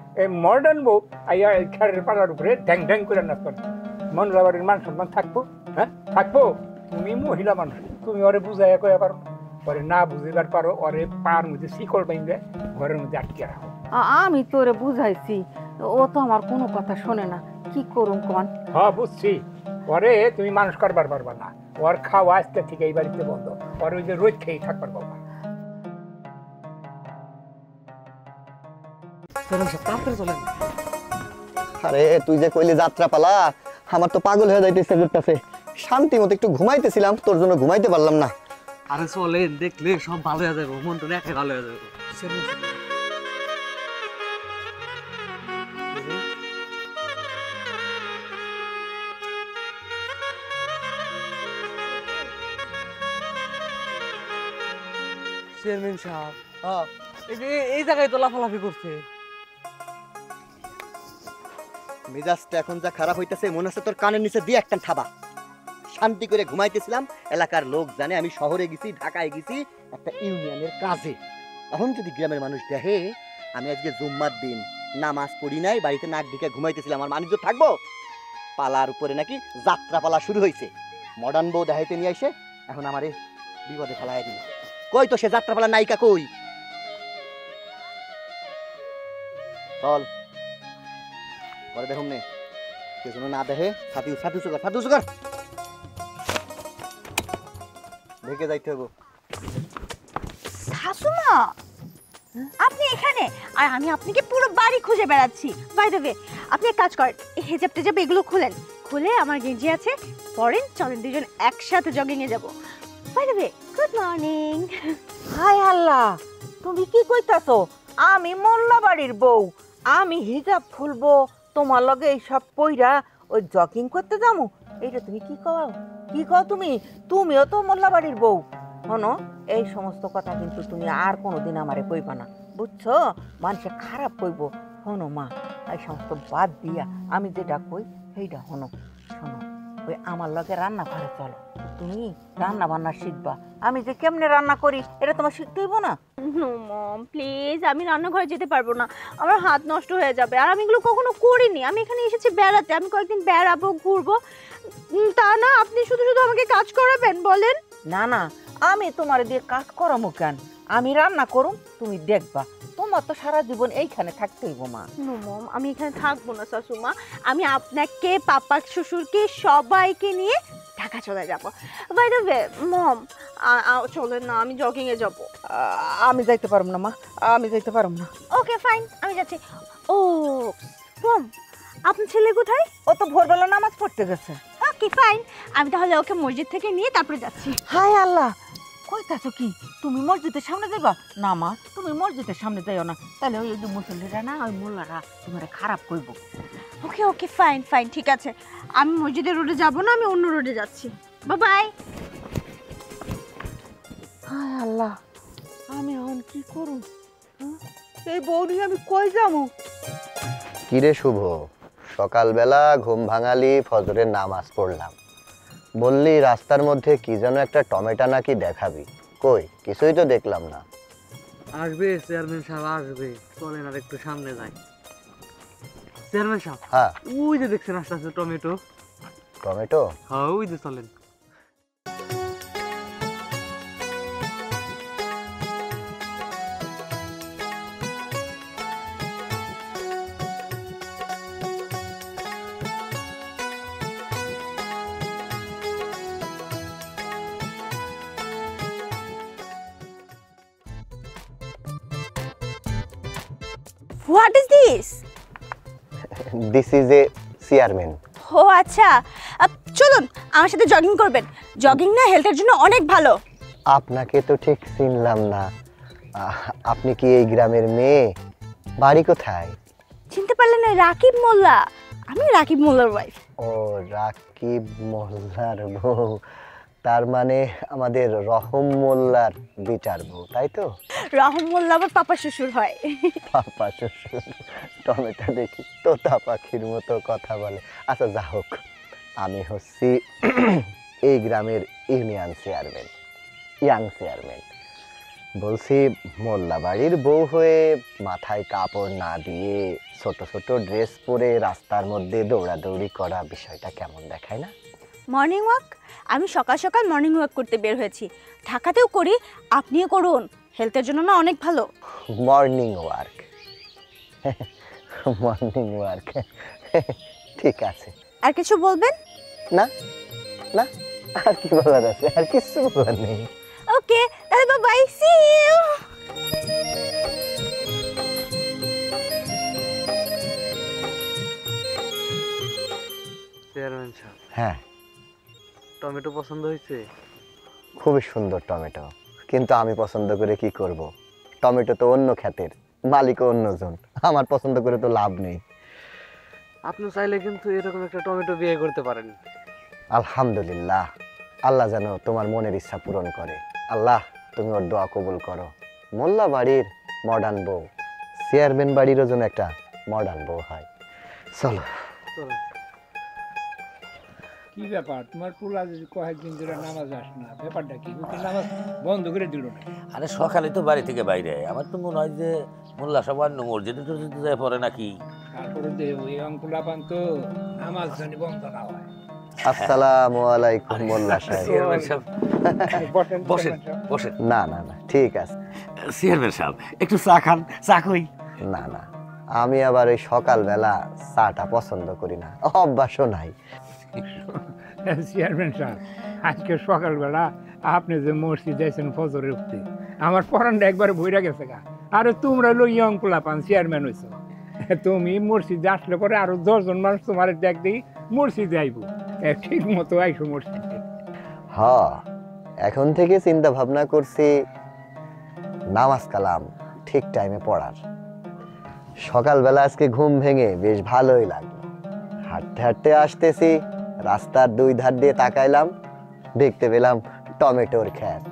মডার্ন বউ আইয়া খারের পাল্লার উপরে ঢ্যাং ঢ্যাং করে নাচতে। মোল্লাবাড়ির মান সম্মান থাকবো? হ্যাঁ থাকবো? তুমি মহিলা মানুষ, তুমি ওরে বুঝাইয়া কয়া পারো? ওরে না বুঝিবার পারো, ওরে পার মধ্যে শিকল বাইন্দে ঘরের মধ্যে আটকে রাখো। আমি তোরে বুঝাইছি, ও তো আমার কোনো কথা শোনে না। কি করুম কোন? হ্যাঁ বুঝছি, ওরে তুমি মানুষ করবার পারবা না। ওর খাওয়া আজকে থেকে এই বাড়িতে বন্ধ, ওর ওই যে রোজ খেয়ে থাকবার পারবা। আরে তুই যে কইলি যাত্রা পালা, আমার তো পাগল হয়ে যাইতেছে ঘুরতেছে। শান্তি মতো একটু ঘুমাইতেছিলাম, তোর জন্য ঘুমাইতে পারলাম না। আরে চলেন, দেখলে সব ভালো হয়ে যাবে, মন তো একাই ভালো হয়ে যাবে। চেয়ারম্যান সাহেব, এই জায়গায় তো লাফালাফি করছে। মেজাজটা এখন যা খারাপ হইতেছে, মনে হচ্ছে তোর কানের নিচে দিয়ে একটা থাবা। শান্তি করে ঘুমাইতেছিলাম, এলাকার লোক জানে আমি শহরে গেছি, ঢাকায় গেছি একটা ইউনিয়নের কাজে। এখন যদি গ্রামের মানুষ দেখে আমি আজকে জুম্মার দিন নামাজ পড়ি নাই, বাড়িতে নাক ঢেকে ঘুমাইতেছিলাম, আমার মানুষ থাকবো? পালার উপরে নাকি যাত্রা পালা শুরু হয়েছে, মডার্ন বউ দেখাইতে নিয়ে আসে, এখন আমারে বিপদে ফেলাই দিল। কই তো সে যাত্রা পালা নায়িকা কই? চল পরে দেখুন নে, কে যেন না দেখে। ছাতি ছাতি সুগার ছাতি সুগার ঢেকে যাইতে হবো। শাশুমা, আপনি এখানে? আর আমি আপনাকে পুরো বাড়ি খুঁজে বেড়াচ্ছি। বাই দ্য ওয়ে, আপনি এক কাজ করেন, এই হেজাব টেজাব এগুলো খুলেন, খুলে আমার গেঞ্জি আছে পরেন, চলেন দুজন একসাথে জগিং এ যাব। By the way, good morning. হায় আল্লাহ, তুমি কি কইতাছো? আমি মোল্লা বাড়ির বউ, আমি হিজাব খুলবো, তোমার লগে এইসব পইরা ওই জগিং করতে যাবো? এইটা তুমি কি কও? কি কও তুমি? তুমিও তো মোল্লা বাড়ির বউ। শোনো, এই সমস্ত কথা কিন্তু তুমি আর কোনোদিন আমারে কইবা না, বুঝছো? মানুষে খারাপ কইব। শোনো মা, এই সমস্ত বাদ দিয়া আমি যেটা কই সেইটা শোনো। শোনো, ওই আমার লগে রান্না ঘরে চলো, তুমি রান্না বান্না শিখবা। আমি যে কেমনে রান্না করি এটা তোমার শিখতে হইব না? নো মম, প্লিজ, আমি রান্নাঘরে যেতে পারবো না, আমার হাত নষ্ট হয়ে যাবে। আর আমি এগুলো কখনো করিনি, আমি এখানে এসেছি বেড়াতে, আমি কয়েকদিন বেড়াবো ঘুরবো, তা না আপনি শুধু শুধু আমাকে কাজ করাবেন বলেন? না না, আমি তোমার দিয়ে কাজ করামো কেন? আমি রান্না করুম, তুমি দেখবা। তোমার তো সারা জীবন এইখানে থাকতে হইব মা। নো মম, আমি এখানে থাকবো না শাশুমা, আমি আপনাকে, পাপা, শ্বশুরকে সবাইকে নিয়ে ঢাকা চলে যাবো। বাই দ্য ওয়ে মম, চলেন না, আমি জগিং এ যাবো। আমি যাইতে পারবো না মা, আমি যাইতে পারবো না। ওকে ফাইন, আমি যাচ্ছি। ও মম, আপনার ছেলে কোথায়? ও তো ভোরবেলা নামাজ পড়তে গেছে। ওকে ফাইন, আমি তাহলে ওকে মসজিদ থেকে নিয়ে তারপরে যাচ্ছি। হায় আল্লাহ, কইতাছো কি? তুমি মসজিদের সামনে যাইবা? না মা, তুমি মসজিদের সামনে যাইও না, তাহলে ওই যে মুসল্লিরা না, ওই মোল্লারা তোমার খারাপ কইব। ওকে ওকে ফাইন ফাইন, ঠিক আছে, আমি মসজিদের রোডে যাব না, আমি অন্য রোডে যাচ্ছি। Bye bye. হায় আল্লাহ, আমি এখন কি করব? এই বউ নিয়ে আমি কই যাবো? কিরে শুভ, সকালবেলা ঘুম ভাঙালি, ফজরের নামাজ পড়লাম, বললি রাস্তার মধ্যে কি যেন একটা টমেটো নাকি দেখাবি, কই কিছুই তো দেখলাম না। আসবে চেয়ারম্যান সাহেব, আসবে, চলেন আর একটু সামনে যাই। চেয়ারম্যান সাহেব, হ্যাঁ ওই যে দেখছেন আস্তে আস্তে টমেটো। টমেটো? হ্যাঁ ওই যে, চলেন। What is this? This is a chairman. ও আচ্ছা, চলুন আমার সাথে জগিং করবেন, জগিং না হেলথের জন্য অনেক ভালো। আপনাকে তো ঠিক চিনলাম না, আপনি কি এই গ্রামের মেয়ে? বাড়ি কোথায়? চিনতে পারলেন না? রাকিব মোল্লা, আমি রাকিব মোল্লার ওয়াইফ। ও রাকিব মোল্লার বউ, তার মানে আমাদের রহম মোল্লার বিটার বউ, তাই তো? রহম মোল্লা আবার পাপা শ্বশুর হয়। পাপা শ্বশুর, টমেটো দেখি তোতা পাখির মতো কথা বলে। আচ্ছা যা হোক, আমি হচ্ছি এই গ্রামের ইউনিয়ন চেয়ারম্যান, ইয়াং চেয়ারম্যান। বলছি, মোল্লা বাড়ির বউ হয়ে মাথায় কাপড় না দিয়ে ছোট ছোট ড্রেস পরে রাস্তার মধ্যে দৌড়াদৌড়ি করা বিষয়টা কেমন দেখায় না? Morning walk? আমি সকাল সকাল মর্নিং ওয়াক করতে বের হয়েছি, ঢাকাতেও করি, আপনিও করুন, হেলথের জন্য না অনেক ভালো। মর্নিং ওয়ার্ক, মর্নিং ওয়ার্ক, ঠিক আছে। আর কিছু বলবেন? না না, আর কি বলার আছে? আর কিছু বলার নেই। ওকে, তাহলে বাই, সি ইউ। চেয়ারম্যান সাহেব, হ্যাঁ, টমেটো পছন্দ হয়েছে? খুবই সুন্দর টমেটো, কিন্তু আমি পছন্দ করে কি করব? টমেটো তো অন্য ক্ষেতের, মালিকও অন্যজন, আমার পছন্দ করে তো লাভ নেই। আপনি চাইলে কিন্তু এরকম একটা টমেটো বিয়ে করতে পারেন। আলহামদুলিল্লাহ, আল্লাহ যেন তোমার মনের ইচ্ছা পূরণ করে। আল্লাহ, তুমি ওর দোয়া কবুল করো। মোল্লা বাড়ির মডার্ন বউ, চেয়ারম্যান বাড়িরও যেন একটা মডার্ন বউ হয়। চলো। চলেন। কি ব্যাপার, তোমার পোলা যদি কয়েকদিন ধরে নামাজ আস না, ব্যাপারটা কি? নামাজ বন্ধ করে দিল না? আরে সকালে তো বাড়ি থেকে বাইরে, আমার তো মনে হয় যে মোল্লা সব অন্য মসজিদে টসজিদে যায় পড়ে নাকি। তারপরে ওই অঙ্কুলা পান তো নামাজ জানি বন্ধ না হয়। আসসালামু আলাইকুম মোল্লা সাহেব। চেয়ারম্যান সাহেব, বসেন বসেন বসেন। না না না, ঠিক আছে। চেয়ারম্যান সাহেব, একটু চা খান, চা কই? না না, আমি আবার ওই সকালবেলা চাটা পছন্দ করি না, অভ্যাসও নাই। চেয়ারম্যান সাহেব, আজকে সকালবেলা আপনি যে মসজিদ যাইছেন ফজরে উঠতে, আমার পরানটা একবারে ভইরা গেছে গা। আরে তোমরা হলো ইয়ং পোলা পান চেয়ারম্যান হয়েছো, তুমি মসজিদে আসলে পরে আরো 10 জন মানুষ তোমার দেখ দেখি মসজিদে আইব, ঠিক মতো আইসো মসজিদে। হ্যাঁ, এখন থেকে চিন্তা ভাবনা করছি নামাজ কালাম ঠিক টাইমে পড়ার। সকালবেলা আজকে ঘুম ভেঙে বেশ ভালোই লাগলো। হাঁটতে হাঁটতে আসতেছি, রাস্তার দুই ধার দিয়ে তাকাইলাম, দেখতে পেলাম টমেটোর ক্ষেত।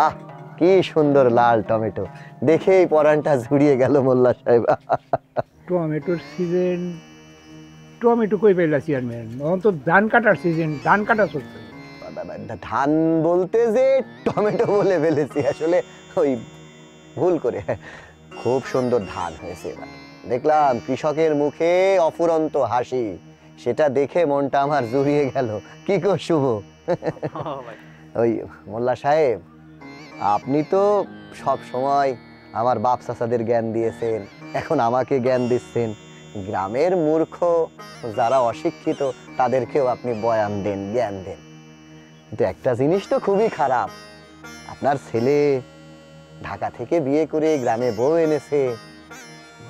আহ, কি সুন্দর লাল টমেটো, দেখেই পরানটা ঝুরিয়ে গেল মোল্লা সাহেব। টমেটোর সিজন? টমেটো কই পাইলা চেয়ারম্যান? এখন তো ধান কাটার সিজন, ধান কাটা চলছে। ধান বলতে যে টমেটো বলে ফেলেছি, আসলে ওই ভুল করে। খুব সুন্দর ধান হয়েছে এবার, দেখলাম কৃষকের মুখে অফুরন্ত হাসি, সেটা দেখে মনটা আমার জুড়িয়ে গেল। কি গো শুভ? ওই মোল্লা সাহেব, আপনি তো সব সময় আমার বাপ চাচাদের জ্ঞান দিয়েছেন, এখন আমাকে জ্ঞান দিচ্ছেন। গ্রামের মূর্খ যারা অশিক্ষিত তাদেরকেও আপনি বয়ান দেন, জ্ঞান দেন। কিন্তু একটা জিনিস তো খুবই খারাপ, আপনার ছেলে ঢাকা থেকে বিয়ে করে গ্রামে বউ এনেছে,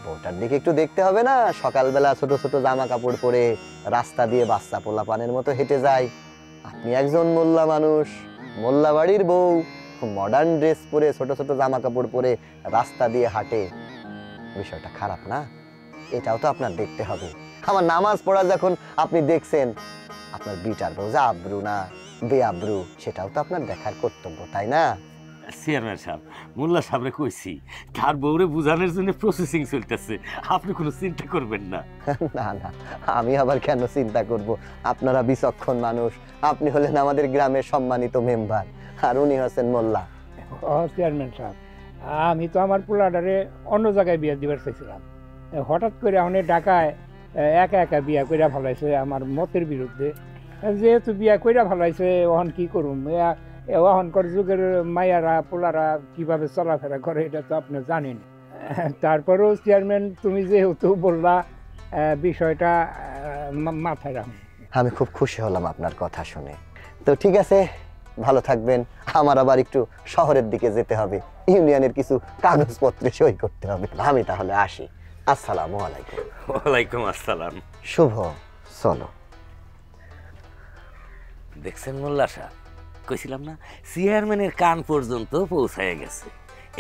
বউটার দিকে একটু দেখতে হবে না? সকালবেলা ছোট ছোট জামা কাপড় পরে রাস্তা দিয়ে বাচ্চা পোলা পানের মতো হেঁটে যায়। আপনি একজন মোল্লা মানুষ, মোল্লা বাড়ির বউ মডার্ন ড্রেস পরে ছোট ছোট জামা কাপড় পরে রাস্তা দিয়ে হাঁটে, বিষয়টা খারাপ না? এটাও তো আপনার দেখতে হবে। আমার নামাজ পড়া যখন আপনি দেখছেন, আপনার বিটার বউ যা আব্রু না বেআব্রু, সেটাও তো আপনার দেখার কর্তব্য, তাই না? চেয়ারম্যান সাহেব, মোল্লা সাহেবরে কইছি তার বউরে বুঝানোর জন্য প্রসেসিং চলতেছে, আপনি কোনো চিন্তা করবেন না। না না, আমি আবার কেন চিন্তা করব? আপনারা বিচক্ষণ মানুষ, আপনি হলেন আমাদের গ্রামের সম্মানিত মেম্বার, আর উনি হচ্ছেন মোল্লা। চেয়ারম্যান সাহেব, আমি তো আমার পোলাডারে অন্য জায়গায় বিয়ে দিবার চাইছিলাম, হঠাৎ করে অনেক ঢাকায় একা একা বিয়া কইরা ভালাইছে আমার মতের বিরুদ্ধে। যেহেতু বিয়া কইরা ভালাইছে, ওহন কি করুম? এখনকার যুগের মাইয়ারা পোলারা কিভাবে চলাফেরা করে এটা তো আপনি জানেন। তারপরেও চেয়ারম্যান, তুমি যেহেতু বললা, বিষয়টা মাথায় রাখুন। আমি খুব খুশি হলাম আপনার কথা শুনে। তো ঠিক আছে, ভালো থাকবেন। আমার আবার একটু শহরের দিকে যেতে হবে, ইউনিয়নের কিছু কাগজপত্রে সই করতে হবে। আমি তাহলে আসি। আসসালামু আলাইকুম। ওয়ালাইকুম আসসালাম। শুভ, চলো। দেখছেন মোল্লা সাহেব, কইছিলাম না চেয়ারম্যানের কান পর্যন্ত পৌঁছায় গেছে।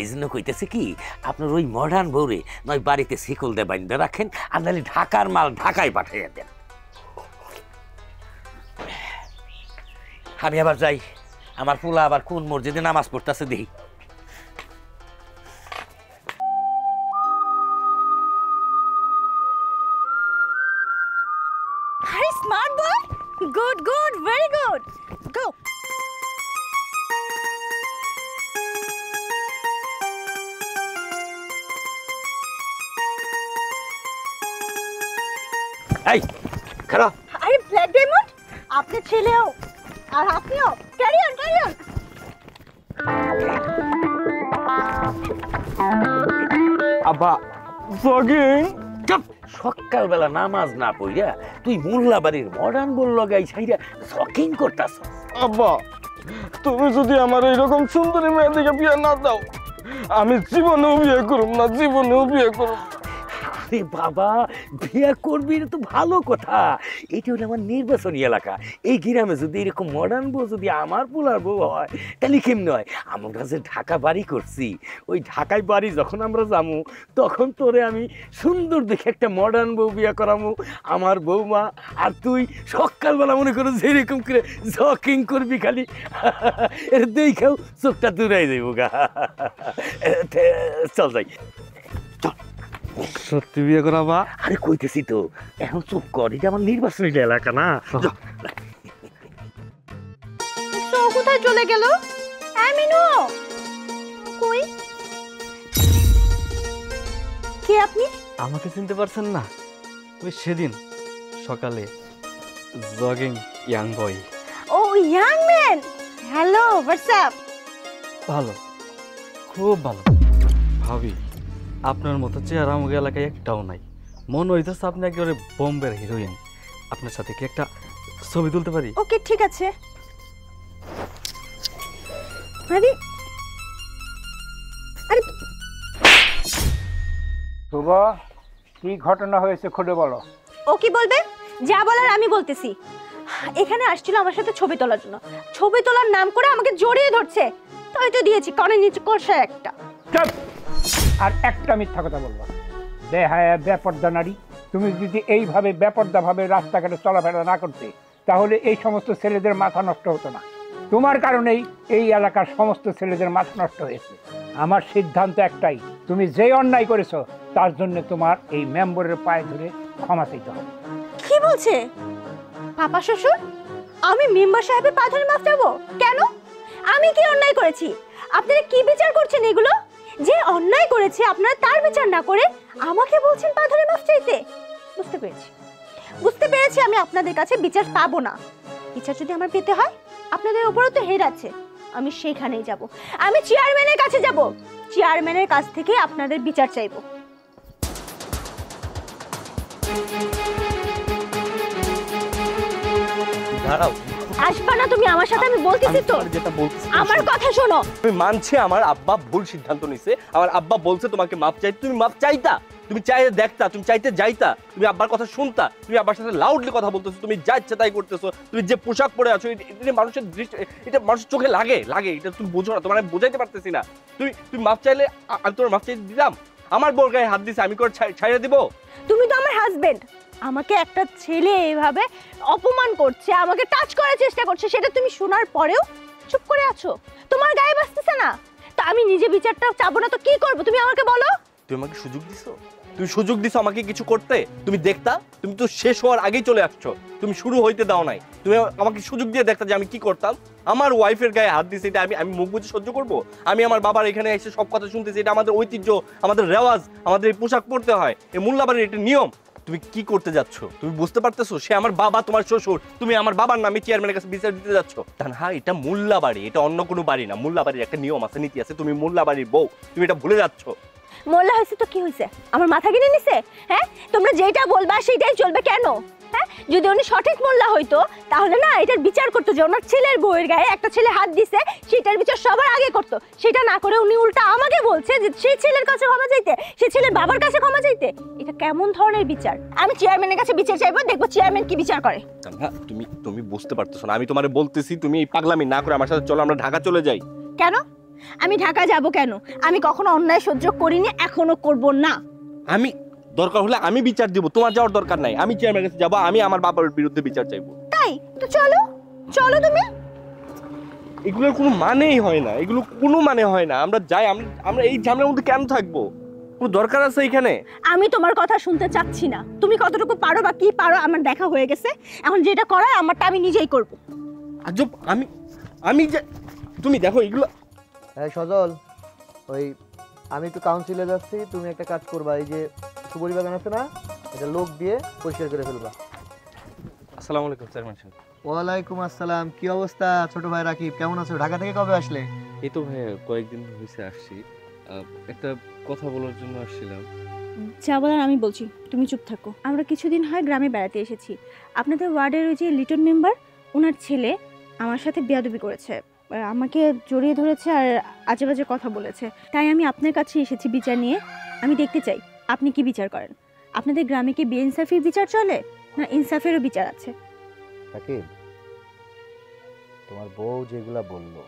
এই জন্য কইতেছে কি, আপনার ওই মডার্ন বউরে নয় বাড়িতে শিকল দিয়ে বাইন্ধে রাখেন, আর নাহলে ঢাকার মাল ঢাকায় পাঠাইয়া দেন। আমি আবার যাই, আমার পোলা আবার কোন মসজিদে নামাজ পড়তেছে দেখি। আরে smart boy, good good, very good, go. এই খারাপ আরে ব্ল্যাক ডায়মন্ড, আপনার ছেলেও আর আপনিও, ক্যারি অন ক্যারি অন। আব্বা জগিং। সকালবেলা নামাজ না পড়িয়া তুই মোল্লা বাড়ির মডার্ন বল লাগাই ছাইরা শকিং করতাছ। আব্বা তুমি যদি আমার এইরকম সুন্দরী মেয়ে দিকে বিয়ে না দাও, আমি জীবনেও বিয়ে করব না, জীবনেও বিয়ে করব। আরে বাবা, বিয়ে করবি এটা তো ভালো কথা। এটা হলো আমার নির্বাচনী এলাকা। এই গ্রামে যদি এরকম মডার্ন বউ যদি আমার পোলার বউ হয় তাহলে কেমন হয়? আমরা যে ঢাকা বাড়ি করছি, ওই ঢাকায় বাড়ি যখন আমরা যাবো তখন তোরে আমি সুন্দর দেখে একটা মডার্ন বউ বিয়ে করামু। আমার বউমা আর তুই সকালবেলা মনে করো যেরকম করে জকিং করবি, খালি এর দেখেও চোখটা দূরাই যাইব গা। চল যাই। সত্যি বিয়ে করাবা? আরে কইতেছি তো, এখন চুপ কর, এটা আমার নির্বাচনী এলাকা না। তো কোথায় চলে গেল? আমিনু কই? কে আপনি? আমাকে চিনতে পারছেন না? ওই সেদিন সকালে জগিং ইয়াং বয়। ও young man, hello, what's up? ভালো, খুব ভালো। ভাবি আপনার মতো চেহারা আমাকে এলাকায় একটাও নাই। মনে হইতেছে আপনি একেবারে বোম্বের হিরোইন। আপনার সাথে কি একটা ছবি তুলতে পারি? ওকে ঠিক আছে। আরে আরে শুভ, কি ঘটনা হয়েছে খুলে বলো। ও কি বলবে? যা বলার আমি বলতেছি। এখানে আসছিল আমার সাথে ছবি তোলার জন্য। ছবি তোলার নাম করে আমাকে জড়িয়ে ধরছে। তাই তো দিয়েছি কানে নিচে কষা একটা। চুপ! আর একটা মিথ্যা কথা বলবো। বেহায়া বেপর্দা নারী, তুমি যদি এইভাবে বেপর্দাভাবে রাস্তাঘাটে চলাফেরা না করতে তাহলে এই সমস্ত ছেলেদের মাথা নষ্ট হতো না। তোমার কারণেই এই এলাকার সমস্ত ছেলেদের মাথা নষ্ট হয়েছে। আমার সিদ্ধান্ত একটাই, তুমি যে অন্যায় করেছো তার জন্য তোমার এই মেম্বারের পায়ে ধরে ক্ষমা চাইতে হবে। কি বলছে পাপা শ্বশুর? আমি মেম্বার সাহেবের পা ধরে মাফ চাইবো কেন? আমি কি অন্যায় করেছি? আপনারা কি বিচার করছেন এগুলো? যে অন্যায় করেছে আপনারা তার বিচার না করে আমাকে বলছেন পা ধরে মাফ চাইতে? বুঝতে পেরেছি আমি আপনাদের কাছে বিচার পাবো না। বিচার যদি আমার পেতে হয় আপনাদের উপরও তো হেড আছে, আমি সেখানেই যাব। আমি চেয়ারম্যানের কাছে যাব, চেয়ারম্যানের কাছ থেকে আপনাদের বিচার চাইবো। দাঁড়াও, আসবা না তুমি আমার সাথে? আমি বলতেছি তো, যেটা বলতেছি আমার কথা শোনো। আমি মানছি আমার আব্বা ভুল সিদ্ধান্ত নিছে। আমার আব্বা বলছে তোমাকে মাপ চাইতে, তুমি মাপ চাইতা। তুমি চাইতে দেখতা, তুমি চাইতে যাইতা, তুমি আব্বার কথা শুনতা। তুমি আব্বার সাথে লাউডলি কথা বলতেছো, তুমি যা ইচ্ছা তাই করতেছো। তুমি যে পোশাক পরে আছো এটা মানুষের দৃষ্টি, এটা মানুষের চোখে লাগে লাগে, এটা তুমি বোঝো না। তোমার আমি বোঝাইতে পারতেছি না। তুমি মাপ চাইলে আমি তোমার মাপ চাইতে দিলাম? আমার বোর গায়ে হাত দিছে, আমি করে ছাইড়া দিব? তুমি তো আমার হাজবেন্ড। আমাকে একটা ছেলে এইভাবে অপমান করছে, আমাকে টাচ করার চেষ্টা করছে, সেটা তুমি শোনার পরেও চুপ করে আছো? তোমার গায়ে বাজতেছে না? তা আমি নিজে বিচারটা চাবো না তো কি করব? তুমি আমাকে বলো। তুমি আমাকে সুযোগ দিছো, তুমি সুযোগ দিছো আমাকে কিছু করতে। তুমি দেখতা, তুমি তো শেষ হওয়ার আগেই চলে আসছো, তুমি শুরু হইতে দাও নাই। তুমি আমাকে সুযোগ দিয়ে দেখতা যে আমি কি করতাম। আমার ওয়াইফের গায়ে হাত দিছে, এটা আমি মুখ বুঝে সহ্য করব? আমি আমার বাবার এখানে এসে সব কথা শুনতেছি, এটা আমাদের ঐতিহ্য, আমাদের রেওয়াজ, আমাদের এই পোশাক পরতে হয়, এই মোল্লাবাড়ির এটা নিয়ম। তুমি কি করতে যাচ্ছ? তুমি বুঝতে পারতেছো সে আমার বাবা, তোমার শ্বশুর, তুমি আমার বাবার নামে চেয়ারম্যানের কাছে বিচার দিতে যাচ্ছ। হ্যাঁ, এটা মোল্লাবাড়ি, এটা অন্য কোনো বাড়ি না। মোল্লাবাড়ির একটা নিয়ম আছে, নীতি আছে। তুমি মোল্লাবাড়ির বউ, তুমি এটা ভুলে যাচ্ছ। মোল্লা হয়েছে তো কি হয়েছে? আমার মাথা কিনে নিছে? হ্যাঁ, তোমরা যেটা বলবা সেটাই চলবে কেন? হ্যাঁ, যদি উনি সঠিক মোল্লা হইতো তাহলে না এটার বিচার করতো যে ওনার ছেলের বউয়ের গায়ে একটা ছেলে হাত দিছে, সেটার বিচার সবার আগে করতো। সেটা না করে উনি উল্টা আমাকে বলছে যে সেই ছেলের কাছে ক্ষমা চাইতে, সেই ছেলের বাবার কাছে ক্ষমা চাইতে। এটা কেমন ধরনের বিচার? আমি চেয়ারম্যানের কাছে বিচার চাইবো, দেখবো চেয়ারম্যান কি বিচার করে। হ্যাঁ, তুমি বুঝতে পারতেছো না। আমি তোমারে বলতেছি তুমি এই পাগলামি না করে আমার সাথে চলো, আমরা ঢাকা চলে যাই। কেন? আমি ঢাকা যাব কেন? আমি কখনো অন্যায় সহ্য করিনি, এখনো করব না। আমি দরকার হলে আমি বিচার দিব, তোমার যাওয়ার দরকার নাই। আমি চেয়ারম্যানের কাছে যাবো, আমি আমার বাবার বিরুদ্ধে বিচার চাইবো। তাই তো চলো, চলো তুমি। এগুলোর কোনো মানেই হয় না, এগুলো কোনো মানে হয় না। আমরা যাই, আমরা এই ঝামেলার মধ্যে কেন থাকবো? কোনো দরকার আছে এখানে? আমি তোমার কথা শুনতে চাচ্ছি না। তুমি কতটুকু পারো বা কি পারো আমার দেখা হয়ে গেছে। এখন যেটা করার আমারটা আমি নিজেই করব। আজব, আমি যে তুমি দেখো এগুলো। হ্যাঁ সজল, ওই আমি একটু কাউন্সিলে যাচ্ছি, তুমি একটা কাজ করবা, এই যে সুবরি বাগান আছে না, এটা লোক দিয়ে পরিষ্কার করে ফেলবা। আসসালামু আলাইকুম চেয়ারম্যান সাহেব। ওয়ালাইকুম আসসালাম, কি অবস্থা ছোট ভাই রাকিব, কেমন আছো? ঢাকা থেকে কবে আসলে? এই তো ভাই কয়েকদিন হয়েছে আসছি, একটা কথা বলার জন্য আসছিলাম। যা বলার আমি বলছি, তুমি চুপ থাকো। আমরা কিছুদিন হয় গ্রামে বেড়াতে এসেছি। আপনাদের ওয়ার্ডের ওই যে লিটন মেম্বার, ওনার ছেলে আমার সাথে বেয়াদবি করেছে, আমাকে জড়িয়ে ধরেছে আর আজে বাজে কথা বলেছে। তাই আমি আপনার কাছে এসেছি বিচার নিয়ে। আমি দেখতে চাই আপনি কি বিচার করেন। আপনাদের গ্রামে কি বেইনসাফির বিচার চলে, না ইনসাফেরও বিচার আছে? রাকিব, তোমার বউ যেগুলা বললো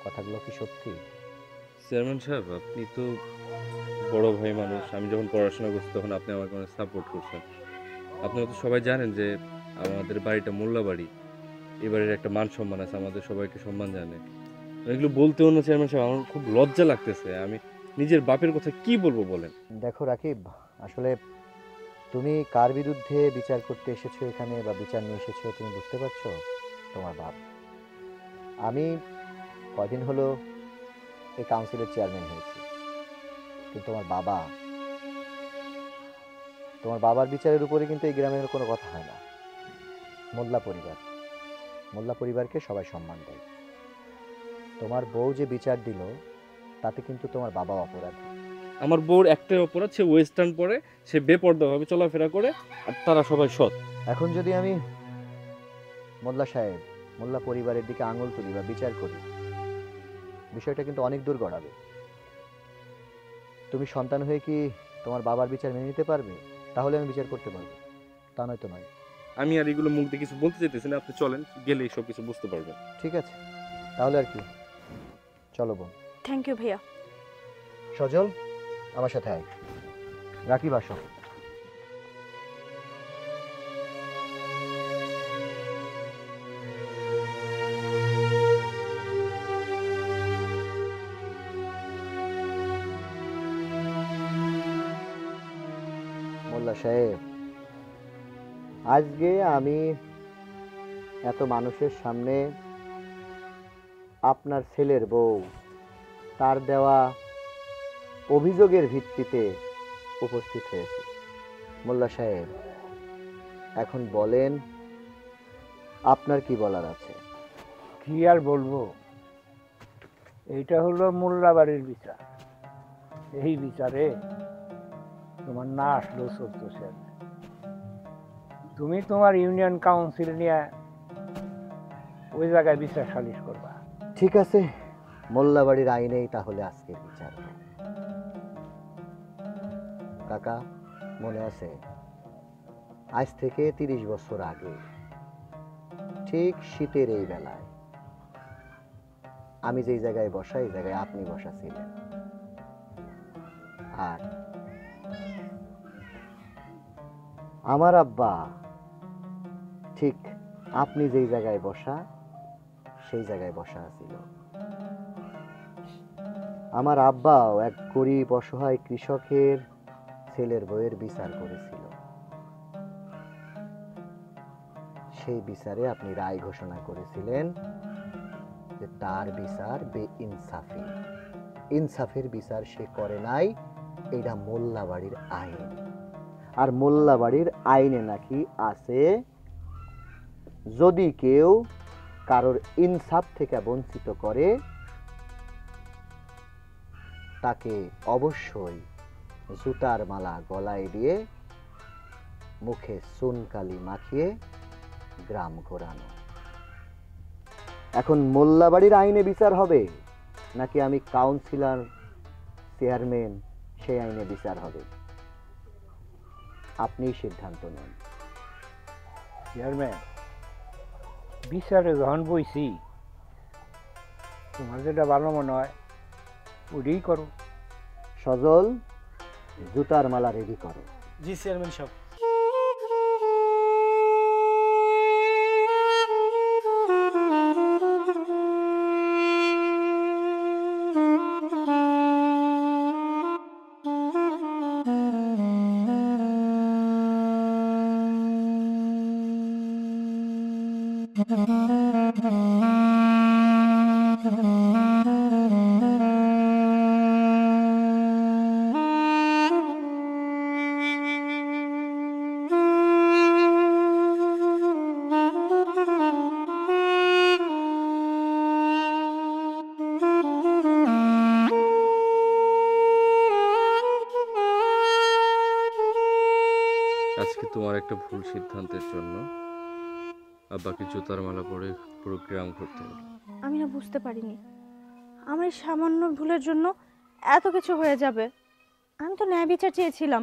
কথাগুলো কি সত্যি? চেয়ারম্যান সাহেব, আপনি তো বড় ভাই মানুষ, আমি যখন পড়াশোনা করছি তখন আপনি আমাকে অনেক সাপোর্ট করছেন। আপনারা তো সবাই জানেন যে আমাদের বাড়িটা মোল্লা বাড়ি, এই বাড়ির একটা মান সম্মান আছে, আমাদের সবাইকে সম্মান জানে। এগুলো বলতেও না চেয়ারম্যান সাহেব, আমার খুব লজ্জা লাগতেছে। আমি নিজের বাপের কথা কি বলবো বলেন? দেখো রাকিব, আসলে তুমি কার বিরুদ্ধে বিচার করতে এসেছো এখানে বা বিচার নিয়ে এসেছো তুমি বুঝতে পারছো? তোমার বাপ। আমি কদিন হলো এই কাউন্সিলের চেয়ারম্যান হয়েছি, কিন্তু তোমার বাবার বিচারের উপরে কিন্তু এই গ্রামের কোনো কথা হয় না। মোল্লা পরিবারকে সবাই সম্মান দেয়। তোমার বউ যে বিচার দিল তাতে কিন্তু তোমার বাবা অপরাধী। আমার বউর একটাই অপরাধ, সে ওয়েস্টার্ন পরে, সে বেপর্দাভাবে চলাফেরা করে, আর তারা সবাই সৎ। এখন যদি আমি মোল্লা পরিবারের দিকে আঙুল তুলি বা বিচার করি, বিষয়টা কিন্তু অনেক দূর গড়াবে। তুমি সন্তান হয়ে কি তোমার বাবার বিচার মেনে নিতে পারবে? তাহলে আমি বিচার করতে পারবো, তা নয়তো নয়। আমি আর এগুলো মুখ দিয়ে কিছু বলতে চাইতেছি না, আপনি চলেন, গেলে সব কিছু বুঝতে পারবেন। ঠিক আছে, তাহলে আর কি, চলো বোন। থ্যাংক ইউ ভাইয়া। সজল, আমার সাথে আয়। রাকিব, আসো। মোল্লা সাহেব, আজকে আমি এত মানুষের সামনে আপনার ছেলের বউ তার দেওয়া অভিযোগের ভিত্তিতে উপস্থিত হয়েছে। মোল্লা সাহেব, এখন বলেন আপনার কি বলার আছে? কি আর বলবো, এইটা হলো মোল্লা বাড়ির বিচার। এই বিচারে তোমার না আসলেও চলতেছে। তুমি তোমার ইউনিয়ন কাউন্সিল নিয়ে ওই জায়গায় বিচার সালিশ করবা। ঠিক আছে, মোল্লা বাড়ির আইনেই তাহলে আজকে বিচার। কাকা, মনে আছে আজ থেকে 30 বছর আগে ঠিক শীতের এই বেলায় আমি যেই জায়গায় বসা, এই জায়গায় আপনি বসা ছিলেন, আর আমার আব্বা ঠিক আপনি যেই জায়গায় বসা সেই জায়গায় বসা ছিল। আমার আব্বাও এক গরিব অসহায় কৃষকের ছেলের বউয়ের বিচার করেছিল। সেই বিচারে আপনি রায় ঘোষণা করেছিলেন যে তার বিচার বেইনসাফি, ইনসাফের বিচার সে করে নাই, এটা মোল্লা বাড়ির আইন। আর মোল্লা বাড়ির আইনে নাকি আছে, যদি কেউ কারোর ইনসাফ থেকে বঞ্চিত করে তাকে অবশ্যই জুতার মালা গলায় দিয়ে মুখে চুনকালি মাখিয়ে গ্রাম ঘোরানো। এখন মোল্লা বাড়ির আইনে বিচার হবে নাকি আমি কাউন্সিলর চেয়ারম্যান সেই আইনে বিচার হবে? আপনিই সিদ্ধান্ত নেন। চেয়ারম্যান, বিচারে যখন বইছি, তোমার যেটা ভালো মনে হয় ওটাই করো। সজল, জুতার মালা রেডি করো। জি চেয়ারম্যান সাহেব। আজকে তোমার একটা ভুল সিদ্ধান্তের জন্য আব্বাকে জুতার মালা পরে পুরো গ্রাম ঘুরতে হলো। আমি না বুঝতে পারিনি আমার এই সামান্য ভুলের জন্য এত কিছু হয়ে যাবে। আমি তো ন্যায় বিচার চেয়েছিলাম,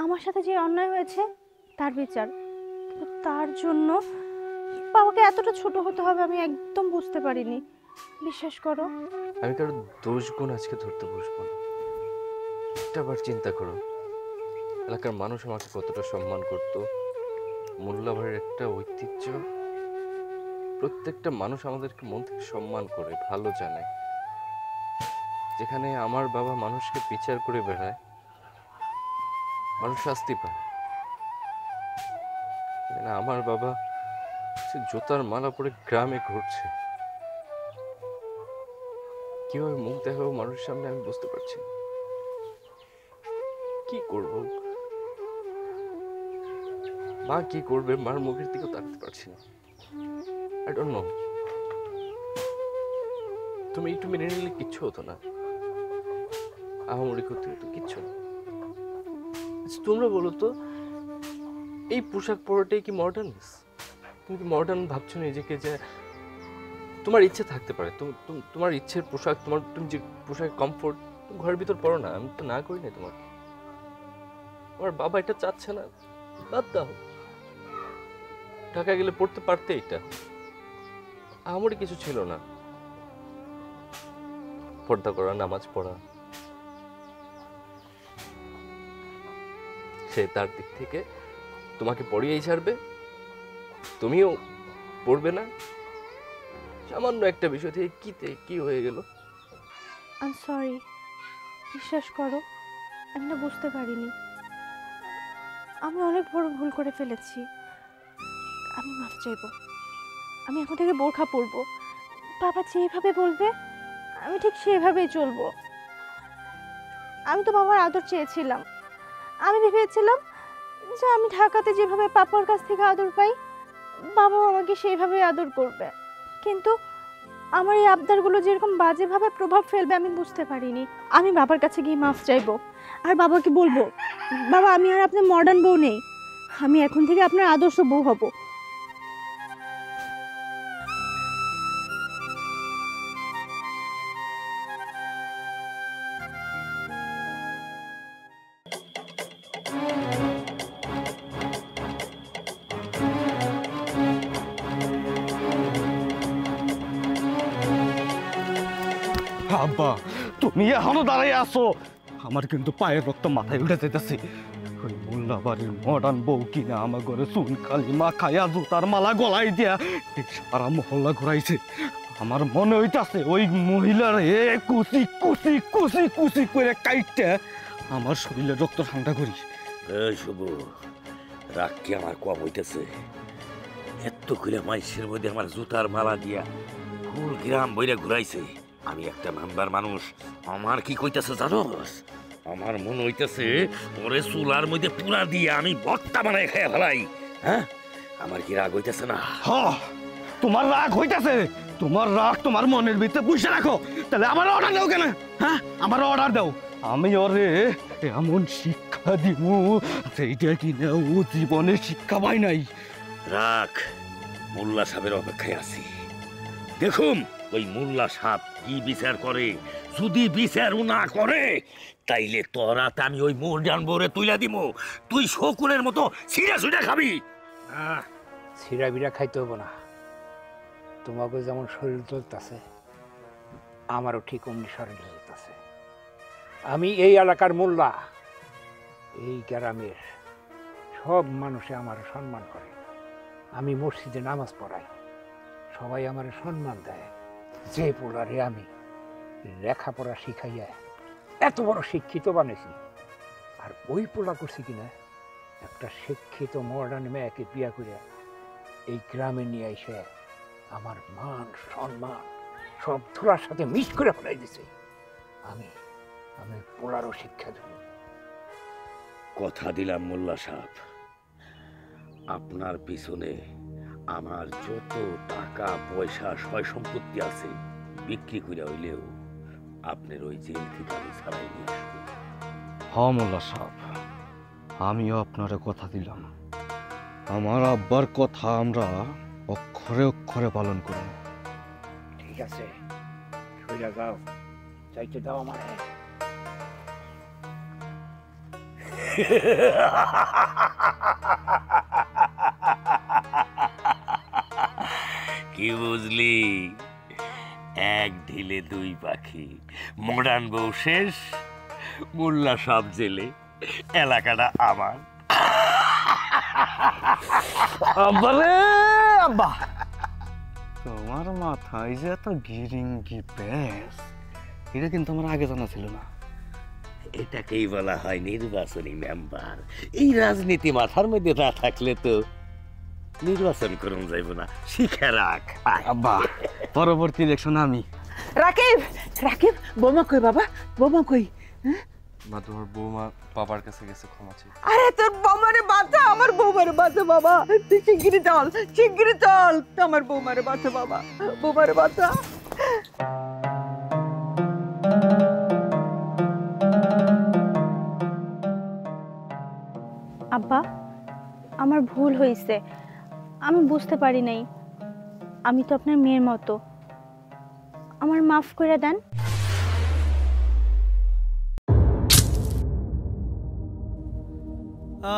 আমার সাথে যে অন্যায় হয়েছে তার বিচার, কিন্তু তার জন্য বাবাকে এতটা ছোট হতে হবে আমি একদম বুঝতে পারিনি। বিশ্বাস করো, আমি কারো দোষ গুণ আজকে ধরতে বসবো না। একটাবার চিন্তা করো, এলাকার মানুষ আমাকে কতটা সম্মান করতো, মোল্লাবাড়ির একটা ঐতিহ্য, প্রত্যেকটা মানুষ আমাদেরকে মন থেকে সম্মান করে, ভালো জানে। যেখানে আমার বাবা মানুষকে বিচার করে বেড়ায়, মানুষ শাস্তি পায়, সেখানে আমার বাবা সে জুতার মালা পরে গ্রামে ঘুরছে। কিভাবে মুখ দেখাবো মানুষের সামনে আমি বুঝতে পারছি না। কি করব, মা কি করবে, মার মুখের দিকেও তাকাতে পারছি না। I don't know. তুমি একটু মেনে নিলে কিচ্ছু হতো না, আহামরি করতে হতো কিচ্ছু না। আচ্ছা তোমরা বলো তো, এই পোশাক পরাটাই কি মডার্ন? তুমি কি মডার্ন ভাবছো নিজেকে? যে তোমার ইচ্ছে থাকতে পারে, তোমার ইচ্ছের পোশাক, তুমি যে পোশাক কমফোর্ট ঘরের ভিতর পরো না, আমি তো না করি না তোমাকে। আমার বাবা এটা চাচ্ছে না, বাদ দাও। ঢাকা গেলে পড়তে পারতে, এটা আমারই কিছু ছিল না। পর্দা করা, নামাজ পড়া, সে তার দিক থেকে তোমাকে পড়িয়েই ছাড়বে, তুমিও পড়বে না। সামান্য একটা বিষয় থেকে কি হয়ে গেল? আই এম সরি, বিশ্বাস করো আমি না বুঝতে পারিনি, আমি অনেক বড় ভুল করে ফেলেছি। আমি মাফ চাইবো, আমি এখন থেকে বোরখা পরবো, বাবা যেভাবে বলবে আমি ঠিক সেভাবেই চলবো। আমি তো বাবার আদর চেয়েছিলাম, আমি ভেবেছিলাম যে আমি ঢাকাতে যেভাবে পাপার কাছ থেকে আদর পাই বাবাও আমাকে সেইভাবেই আদর করবে, কিন্তু আমার এই আবদারগুলো যেরকম বাজেভাবে প্রভাব ফেলবে আমি বুঝতে পারিনি। আমি বাবার কাছে গিয়ে মাফ চাইবো আর বাবাকে বলবো, বাবা আমি আর আপনার মডার্ন বউ নেই, আমি এখন থেকে আপনার আদর্শ বউ হব। আব্বা তুমি এখনো দাঁড়িয়ে আসো, আমার কিন্তু পায়ের রক্ত মাথায় উঠে যেতেছে। ওই মোল্লাবাড়ির মডার্ন বউ কিনা আমার ঘরে চুন কালি মা খাইয়া জুতার মালা গলায় দিয়া ঠিক সারা মহল্লা ঘুরাইছে। আমার মনে হইতাছে ওই মহিলার কুচি কুচি কুচি কুচি করে কাইটটা আমার শরীরে রক্ত ঠান্ডা করি। শুভ রাগ কি আমার কম হইতেছে? এত খুলে মাইসের মধ্যে আমার জুতার মালা দিয়া ফুল গ্রাম বইরে ঘুরাইছে। আমি একটা মেম্বার মানুষ, আমার কি কইতেছে জানোস? আমার মনে হইতেছে ওরে চুলার মধ্যে পুরা দিয়ে আমি ভর্তা বানাই খাইয়া ফেলাই। হ্যাঁ, আমার কি রাগ হইতেছে না? তোমার রাগ হইতেছে, তোমার রাগ তোমার মনের ভিতরে পুষে রাখো। তাহলে আমার অর্ডার দাও কেন? হ্যাঁ, আমার অর্ডার দাও, আমি ওরে এমন শিক্ষা দিব সেইটা কিনা ও জীবনে শিক্ষা পাই নাই। রাখ, মোল্লা সাহেবের অপেক্ষায় আছি। দেখুন ওই মোল্লা সাহেব কি বিচার করে। যদি বিচারও না করে তাইলে তোরা আমি ওই মোরজান বোরে তুইলা দিব, তুই শকুনের মতো ছিঁড়া ছুঁড়া খাবি। ছিঁড়া বিড়া খাইতে হবো না, তোমাকে যেমন শরীর চলতেছে আমারও ঠিক অমনি শরীর চলতেছে। আমি এই এলাকার মোল্লা, এই গ্রামের সব মানুষে আমার সম্মান করে। আমি মসজিদে নামাজ পড়াই, সবাই আমার সম্মান দেয়। যে পোলারে আমি লেখাপড়া শিখাইয়া এত বড় শিক্ষিত বানিয়েছি, আর ওই পোলা করছি কিনা একটা শিক্ষিত মডার্ন মেয়েকে বিয়া করে এই গ্রামে নিয়ে এসে আমার মান সম্মান সব ধরার সাথে মিস করে ফেলাই দিছে। আমি আমি পোলারও শিক্ষা দেব। কথা দিলাম মোল্লা সাহেব, আপনার পিছনে আমার যত টাকা পয়সা সয় সম্পত্তি আছে বিক্রি করে হইলেও আপনার ওই জেল থেকে আমি ছাড়াই নিয়ে আসবো। হ্যাঁ মোল্লা সাহেব, আমিও আপনারে কথা দিলাম, আমার আব্বার কথা আমরা অক্ষরে অক্ষরে পালন করব। ঠিক আছে, সোজা যাও, চাইতে দাও আমার। কি বুঝলি? এক ঢিলে দুই পাখি, মডার্ন বউ শেষ, মোল্লা সাহেব জেলে, এলাকাটা আমার। আব্বারে আব্বা, তোমার মাথায় যে এত গিরিঙ্গি ব্যাস, এটা কিন্তু আমার আগে জানা ছিল না। এটাকেই বলা হয় নির্বাচনী মেম্বার। এই রাজনীতি মাথার মধ্যে না থাকলে তো নির্বাচন করুন যাইব না, শিখে রাখ। আব্বা, পরবর্তী ইলেকশন আমি। রাকিব, রাকিব, বৌমা কই বাবা, বৌমা কই? মা, তোমার বৌমা বাবার কাছে গেছে ক্ষমা চেয়ে। আরে তোর বৌমারে বাঁচা, আমার বৌমারে বাঁচা বাবা, তুই শিগগিরি চল, শিগগিরি চল, আমার বৌমারে বাঁচা বাবা, বৌমারে বাঁচা। আব্বা, আমার ভুল হয়েছে, আমি বুঝতে পারি নাই। আমি তো আপনার মেয়ের মতো, আমার মাফ করে দেন। আ